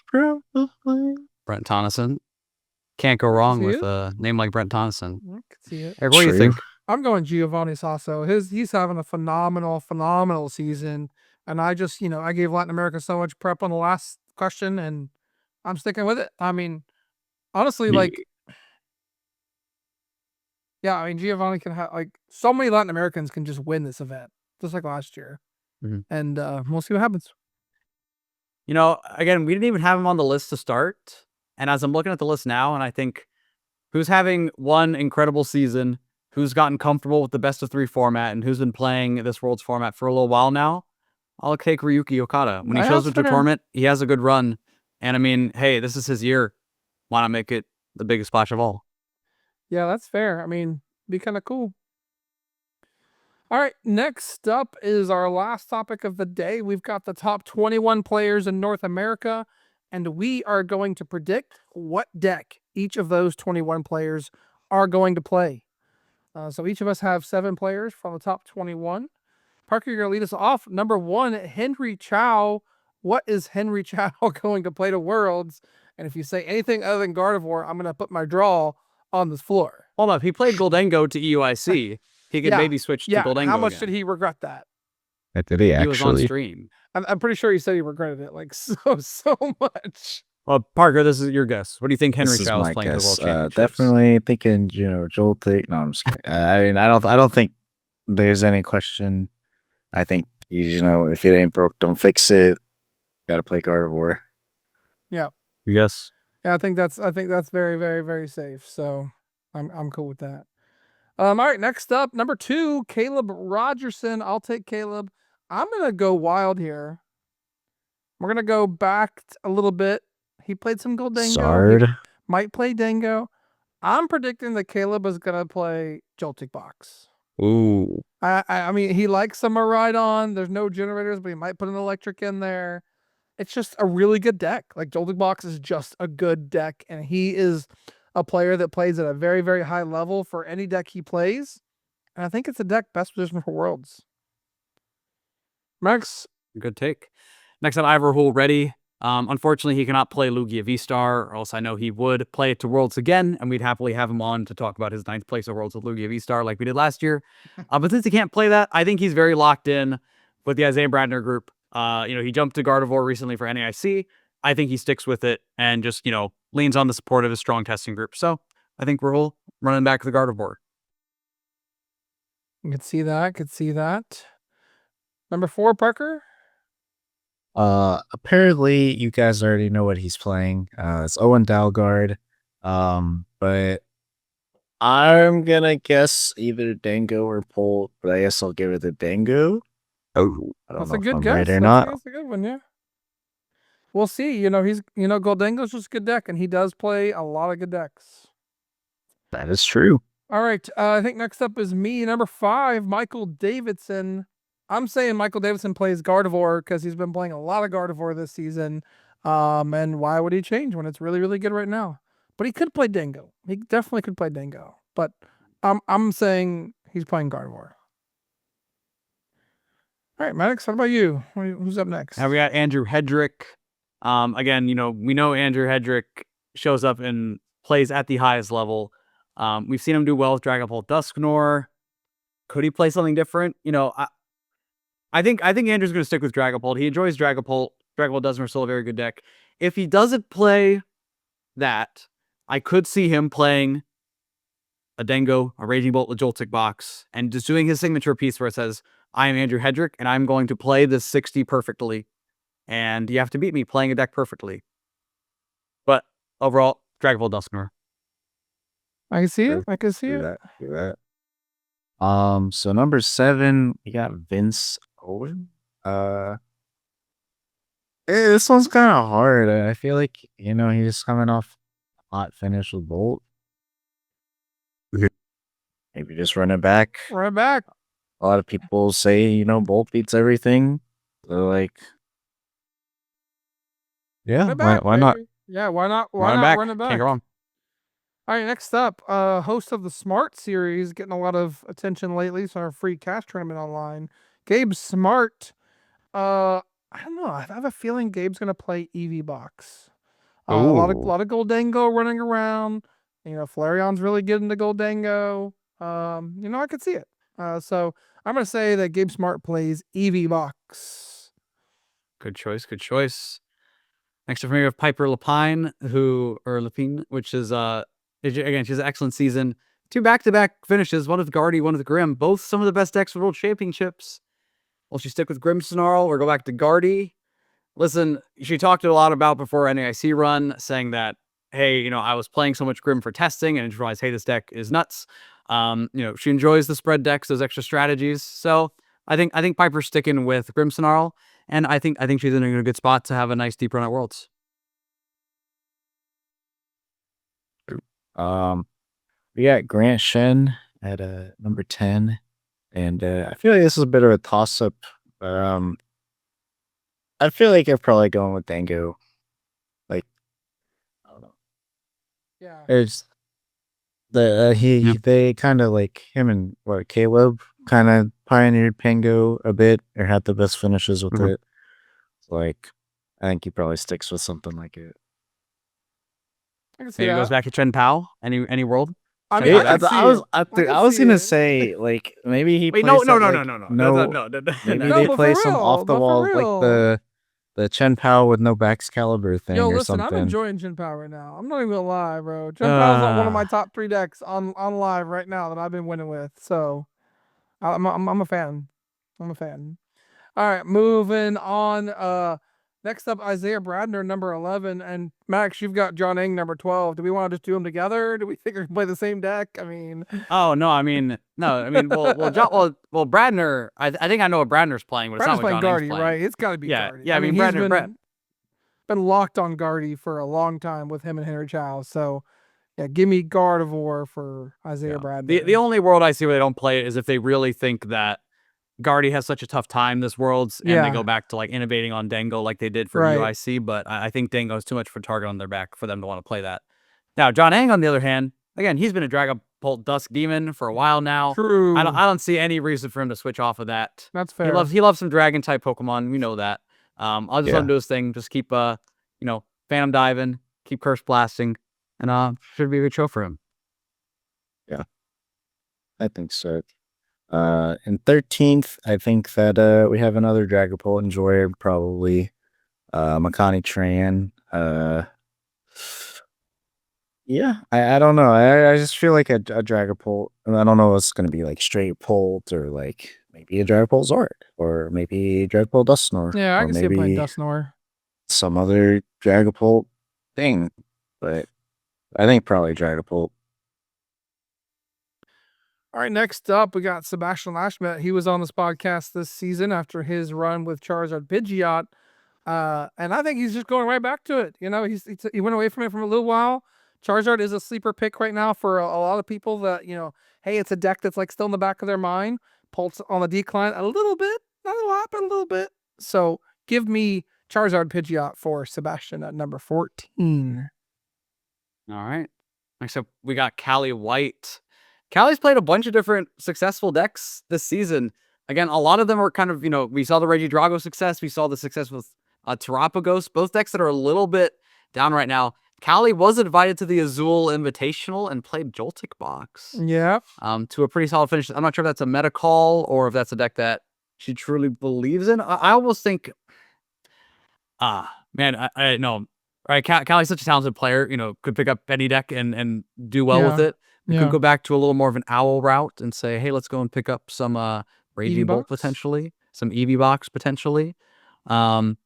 probably. Brent Tonneson. Can't go wrong with a name like Brent Tonneson. I can see it. Hey, what do you think? I'm going Giovanni Sasso. He's having a phenomenal season. And I just, I gave Latin America so much prep on the last question, and I'm sticking with it. I mean, honestly, Giovanni can have, so many Latin Americans can just win this event, just like last year. Mm-hmm. And we'll see what happens. Again, we didn't even have him on the list to start. And as I'm looking at the list now, and I think who's having one incredible season, who's gotten comfortable with the best of 3 format, and who's been playing this Worlds format for a little while now, I'll take Ryuki Okada. When he shows up to tournament, he has a good run. And I mean, hey, this is his year. Why not make it the biggest splash of all? Yeah, that's fair. I mean, be kind of cool. All right, next up is our last topic of the day. We've got the top 21 players in North America, and we are going to predict what deck each of those 21 players are going to play. So each of us have 7 players from the top 21. Parker, you're going to lead us off. Number 1, Henry Chow. What is Henry Chow going to play to Worlds? And if you say anything other than Gardevoir, I'm going to put my draw on this floor. Hold on, if he played Goldango to EUIC, he could maybe switch to Goldango how much again. did he regret that? Did he He was on actually? stream. I'm pretty sure he said he regretted it like so much. Well, Parker, this is your guess. What do you think Henry This is Chow is my playing for the guess. World Championships? Definitely thinking, Joltik. No, I'm just kidding. I mean, I don't think there's any question. I think if it ain't broke, don't fix it. Got to play Gardevoir. Yes. Yeah, I think that's very, very, very safe. So I'm cool with that. All right, next up, number 2, Caleb Rogerson. I'll take Caleb. I'm gonna go wild here. We're gonna go back a little bit. He played some Goldango. Sard. He might play Dango. I'm predicting that Caleb is gonna play Joltik Box. Ooh. I mean, he likes some Rhydon. There's no generators, but he might put an electric in there. It's just a really good deck. Like, Joltik Box is just a good deck, and he is a player that plays at a very, very high level for any deck he plays. And I think it's a deck best position for Worlds. Max? Good take. Next up, Ivor Hool ready. Unfortunately, he cannot play Lugia V-Star, or else I know he would play it to Worlds again, and we'd happily have him on to talk about his 9th place at Worlds with Lugia V-Star like we did last year. But since he can't play that, I think he's very locked in with the Isaiah Bradner group. He jumped to Gardevoir recently for NAIC. I think he sticks with it and just, leans on the support of his strong testing group. So I think we're all running back the Gardevoir. You could see that. Number 4, Parker? Apparently you guys already know what he's playing. It's Owen Dalgard. But I'm gonna guess either Dango or Pole, but I guess I'll give it to Dango. Oh, I don't That's know a if good I'm guess. right or not. That's a good one, yeah. We'll see. Goldango's just a good deck, and he does play a lot of good decks. That is true. All right. I think next up is me, number 5, Michael Davidson. I'm saying Michael Davidson plays Gardevoir because he's been playing a lot of Gardevoir this season. And why would he change when it's really, really good right now? But he could play Dango. He definitely could play Dango. But I'm saying he's playing Gardevoir. All right, Maddox, what about you? Who's up next? Now we got Andrew Hedrick. Again, we know Andrew Hedrick shows up and plays at the highest level. We've seen him do well with Dragapult Dusknoir. Could he play something different? I think Andrew's going to stick with Dragapult. He enjoys Dragapult. Dragapult Dusknoir is still a very good deck. If he doesn't play that, I could see him playing a Dango, a Raging Bolt, a Joltik Box, and just doing his signature piece where it says, I am Andrew Hedrick, and I'm going to play this 60 perfectly. And you have to beat me playing a deck perfectly. But overall, Dragapult Dusknoir. I can see it. Sure. I can see Do it. that. So number 7, we got Vince Owen. This one's kind of hard. I feel like he's coming off a hot finish with Bolt. Maybe just run it back. Run it back. A lot of people say Bolt beats everything. So yeah, Run it back, why not? baby. Yeah, why not? Why Run it not back. run it back? Can't go wrong. All right, next up, host of the Smart series, getting a lot of attention lately. So our free cash tournament online, Gabe Smart. I don't know. I have a feeling Gabe's gonna play EV Box. A lot of Goldango running around. Flareon's really getting to Goldango. I could see it. So I'm gonna say that Gabe Smart plays EV Box. Good choice. Next up, we have Piper Lapine, which is again, she's an excellent season. 2 back-to-back finishes, one with Guardy, one with Grim, both some of the best decks for World Championships. Will she stick with Grimmsnarl or go back to Guardy? Listen, she talked a lot about before NAIC run, saying that, hey, I was playing so much Grim for testing and realized, hey, this deck is nuts. She enjoys the spread decks, those extra strategies. So I think Piper's sticking with Grimmsnarl, and I think she's in a good spot to have a nice deep run at Worlds. We got Grant Shen at number 10. And I feel like this is a bit of a toss up. But I feel like I'm probably going with Dango. Like, I don't know. Yeah. There's they kind of like him and Caleb kind of pioneered Pango a bit or had the best finishes with it. Like, I think he probably sticks with something like it. I can see Maybe that. goes back to Chen Pao. Any world? I Chen mean, Pao I deck? can see I was it. I, I th- can I was see gonna it. say like maybe he Wait, plays no, that, maybe No, they but play for some real, off the but for wall like real. the Chen Pao with no Baxcalibur thing Yo, or listen, I'm something. enjoying Chen Pao right now. I'm not even gonna lie, bro. Chen Pao's on one of my top 3 decks on live right now that I've been winning with. So I'm a fan. I'm a fan. All right, moving on. Next up, Isaiah Bradner, number 11, and Max, you've got John Eng, number 12. Do we want to just do them together? Do we think we can play the same deck? I mean, Oh no, I mean Bradner. I think I know what Bradner's playing, but it's not Bradner's what playing John Eng's Guardy, playing. right? It's got to be Yeah, Guardy. yeah. I mean, he's Bradner. been locked on Guardy for a long time with him and Henry Chow. So, yeah, give me Gardevoir for Isaiah Bradner. The only world I see where they don't play it is if they really think that Guardy has such a tough time this Worlds, and they go back to like innovating on Dango like they did for UIC. But I think Dango is too much for target on their back for them to want to play that. Now, John Ang, on the other hand, again, he's been a Dragapult Dusk Demon for a while now. True. I don't see any reason for him to switch off of that. That's fair. He loves some Dragon type Pokemon. We know that. I'll just let him do his thing. Just keep Phantom diving, keep Curse blasting, and should be a good show for him. Yeah, I think so. In 13th, I think that we have another Dragapult enjoyer, probably Makani Tran. Yeah, I don't know. I just feel like a Dragapult. I don't know if it's gonna be like straight Pult or like maybe a Dragapult Zord or maybe Dragapult Dusknoir. Yeah, I or can see him playing maybe Dusknoir. some other Dragapult thing, but I think probably Dragapult. All right, next up, we got Sebastian Lashmet. He was on this podcast this season after his run with Charizard Pidgeot. And I think he's just going right back to it. You know, he went away from it for a little while. Charizard is a sleeper pick right now for a lot of people that, hey, it's a deck that's like still in the back of their mind. Pulse on the decline a little bit, not a lot, but a little bit. So give me Charizard Pidgeot for Sebastian at number 14. All right. Next up, we got Callie White. Callie's played a bunch of different successful decks this season. Again, a lot of them are kind of, we saw the Regidrago success. We saw the success with Terapagos, both decks that are a little bit down right now. Callie was invited to the Azul Invitational and played Joltik Box. Yeah. To a pretty solid finish. I'm not sure if that's a meta call or if that's a deck that she truly believes in. I almost think, man, I know. All right, Callie's such a talented player, could pick up any deck and do well with it. We could go back to a little more of an owl route and say, hey, let's go and pick up some Raging Bolt potentially, some Eevee Box potentially. I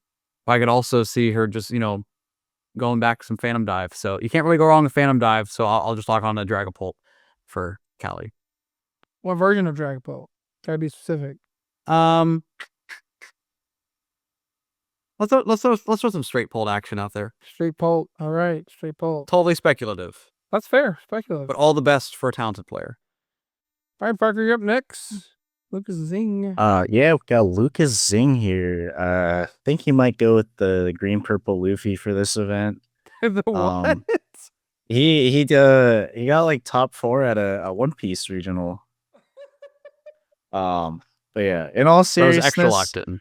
could also see her just, going back some Phantom Dive. So you can't really go wrong with Phantom Dive. So I'll just lock on a Dragapult for Callie. What version of Dragapult? Gotta be specific. Let's throw some straight pulled action out there. Straight Pult. All right, straight Pult. Totally speculative. That's fair. Speculative. But all the best for a talented player. All right, Parker, you're up next. Lucas Zing. Yeah, we got Lucas Zing here. I think he might go with the green purple Luffy for this event. The what? He got like top 4 at a One Piece regional. But yeah, in all seriousness, extra locked in.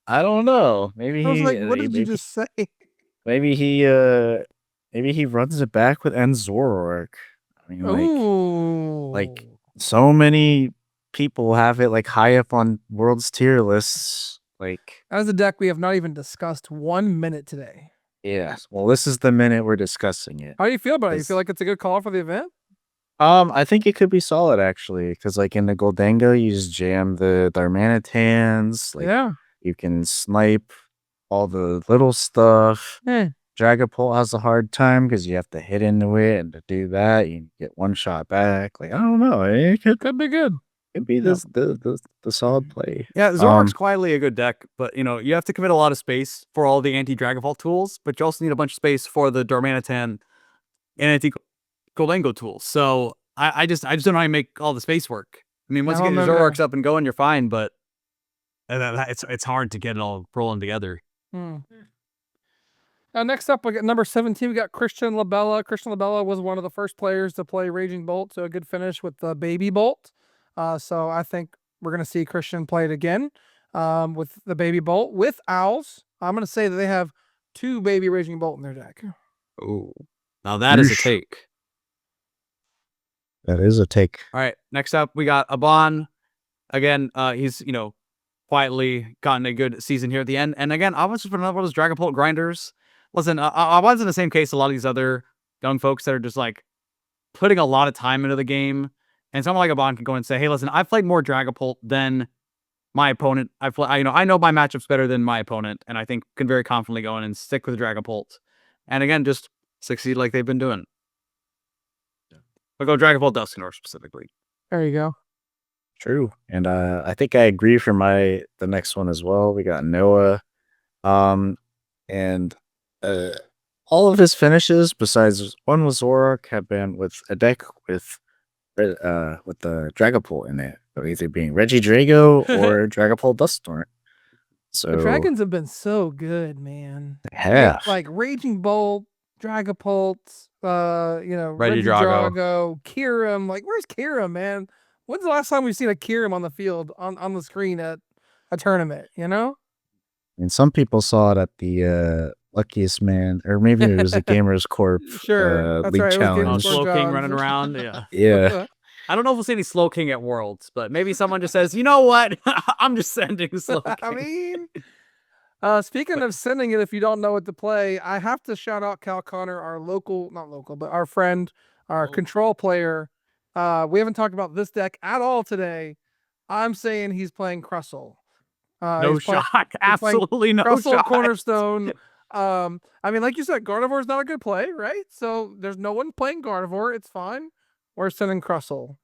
I don't know. Maybe I was he. like, what did you just say? Maybe he runs it back with Enzorork. I mean, like so many people have it like high up on World's tier lists. Like, that is a deck we have not even discussed 1 minute today. yeah. Well, this is the minute we're discussing it. How do you feel about it? You feel like it's a good call for the event? I think it could be solid actually, because like in the Goldango, you just jam the Darmanitans. Like, yeah. You can snipe all the little stuff. Dragapult has a hard time because you have to hit into it, and to do that, you get one shot back. Like, I don't know. It could be good. Could be the solid play. Yeah, Zoroark's quietly a good deck, but you have to commit a lot of space for all the anti-Dragapult tools, but you also need a bunch of space for the Darmanitan and Goldango tools. So I just don't know how you make all the space work. I mean, once I you get don't your know, Zoroarks up and going, you're fine, but it's hard to get it all rolling together. Next up, we got number 17. We got Christian Labella. Christian Labella was one of the first players to play Raging Bolt, so a good finish with the Baby Bolt. So I think we're going to see Christian play it again with the Baby Bolt with Owls. I'm going to say that they have 2 Baby Raging Bolt in their deck. Oh, now that is a Yeesh. take. That is a take. All right, next up we got Aban. Again, he's quietly gotten a good season here at the end. And again, I was just for another one of those Dragon Bolt grinders. Listen, I was in the same case a lot of these other young folks that are just like putting a lot of time into the game. And someone like Aban can go and say, "Hey, listen, I've played more Dragapult than my opponent. I know my matchups better than my opponent, and I think can very confidently go in and stick with Dragapult. And again, just succeed like they've been doing. But go Dragapult Dusknoir specifically. There you go. True. And I think I agree for the next one as well. We got Noah. And all of his finishes, besides one with Zoroark, have been with a deck with the Dragapult in it. So either being Regidrago or Dragapult Dusknoir. So The dragons have been so good, man. yeah. Like Raging Bolt, Dragapult, Regidrago. Regidrago, Kyurem. Like, where's Kyurem, man? When's the last time we've seen a Kyurem on the field, on the screen at a tournament, you know? And some people saw it at the Luckiest Man, or maybe it was the Gamers Corp Sure, that's League right, it was Gamers Challenge. Corp. Slow King Jobs. running around. Yeah. Yeah. I don't know if we'll see any Slow King at Worlds, but maybe someone just says, "You know what? I'm just sending Slow King." I mean, speaking of sending it, if you don't know what to play, I have to shout out Cal Connor, our not local, but our friend, our control player. We haven't talked about this deck at all today. I'm saying he's playing Crustle. No he's playing- shock. Absolutely no Crustle shock. Cornerstone. I mean, like you said, Gardevoir is not a good play, right? So there's no one playing Gardevoir. It's fine. We're sending Crustle.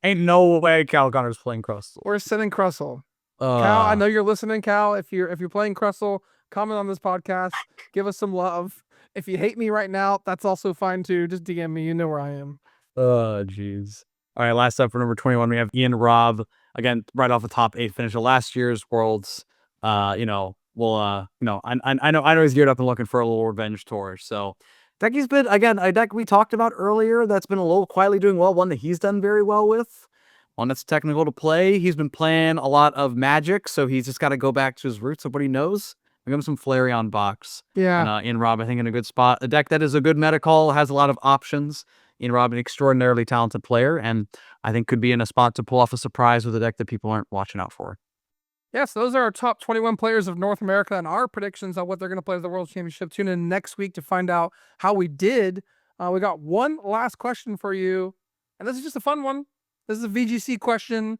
Ain't no way Cal Connor's playing Crustle. We're sending Crustle. Cal, I know you're listening, Cal. If you're playing Crustle, comment on this podcast. Give us some love. If you hate me right now, that's also fine too. Just DM me. You know where I am. Oh, jeez. All right, last up for number 21, we have Ian Robb. Again, right off the top 8 finish of last year's Worlds. I know he's geared up and looking for a little revenge tour. So Decky's been, again, a deck we talked about earlier that's been a little quietly doing well, one that he's done very well with. One that's technical to play. He's been playing a lot of Magic, so he's just got to go back to his roots of what he knows. Give him some Flareon box. Yeah. And Ian Robb, I think, in a good spot. A deck that is a good meta call, has a lot of options. Ian Robb, an extraordinarily talented player, and I think could be in a spot to pull off a surprise with a deck that people aren't watching out for. Yes, those are our top 21 players of North America and our predictions on what they're going to play at the World Championship. Tune in next week to find out how we did. We got one last question for you, and this is just a fun one. This is a VGC question.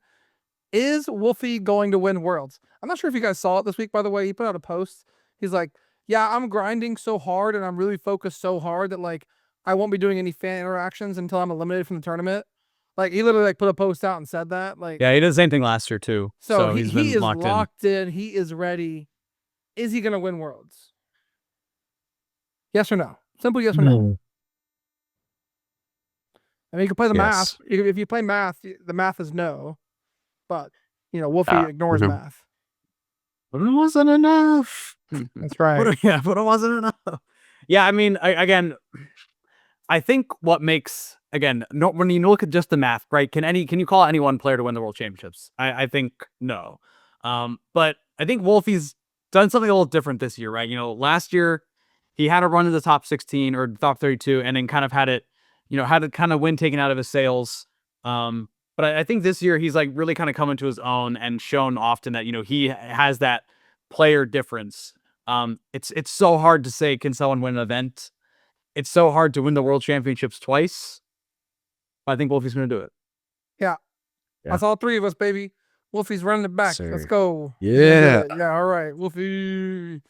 Is Wolfie going to win Worlds? I'm not sure if you guys saw it this week, by the way. He put out a post. He's like, yeah, I'm grinding so hard and I'm really focused so hard that like I won't be doing any fan interactions until I'm eliminated from the tournament. Like he literally like put a post out and said that. Like, Yeah, he did the same thing last year too. so he's he been is locked in. in. He is ready. Is he going to win Worlds? Yes or no? Simple yes or no. I mean, you can play the math. If you play math, the math is no. But, Wolfie ignores math. But it wasn't enough. That's right. But it wasn't enough. Yeah, I mean, I think what makes, when you look at just the math, right? Can you call any one player to win the World Championships? I think no. But I think Wolfie's done something a little different this year, right? Last year he had a run in the top 16 or top 32 and then kind of had it kind of wind taken out of his sails. But I think this year he's like really kind of come into his own and shown often that, he has that player difference. It's so hard to say, can someone win an event? It's so hard to win the World Championships twice. But I think Wolfie's going to do it. Yeah. That's all 3 of us, baby. Wolfie's running it back. Sir. Let's go. Yeah. Yeah, all right. Wolfie.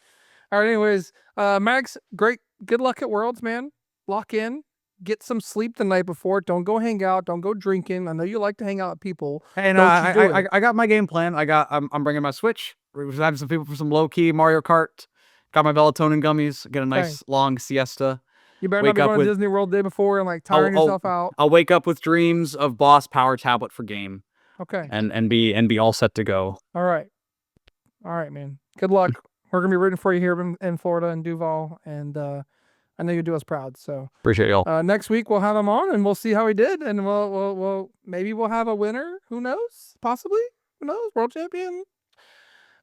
All right, anyways. Max, good luck at Worlds, man. Lock in. Get some sleep the night before. Don't go hang out. Don't go drinking. I know you like to hang out with people. Hey, no, I got my game plan. I'm bringing my Switch. We're having some people for some low key Mario Kart. Got my melatonin gummies. Get a nice long siesta. You better Wake not be up going with- to Disney World day before and like tiring yourself out. I'll wake up with dreams of boss power tablet for game Okay. and be all set to go. All right, man. Good luck. We're gonna be rooting for you here in Florida and Duval, and I know you do us proud. So Appreciate y'all. next week we'll have him on and we'll see how he did, and we'll maybe we'll have a winner. Who knows? Possibly. Who knows? World champion.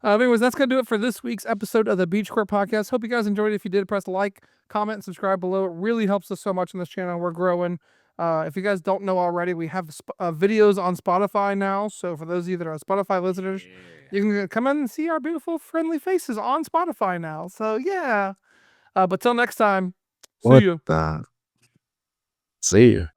Anyways, that's going to do it for this week's episode of the Beach Court Podcast. Hope you guys enjoyed it. If you did, press like, comment, and subscribe below. It really helps us so much on this channel. We're growing. If you guys don't know already, we have videos on Spotify now. So for those of you that are Spotify listeners, you can come in and see our beautiful, friendly faces on Spotify now. So yeah. But till next time, see you. See you.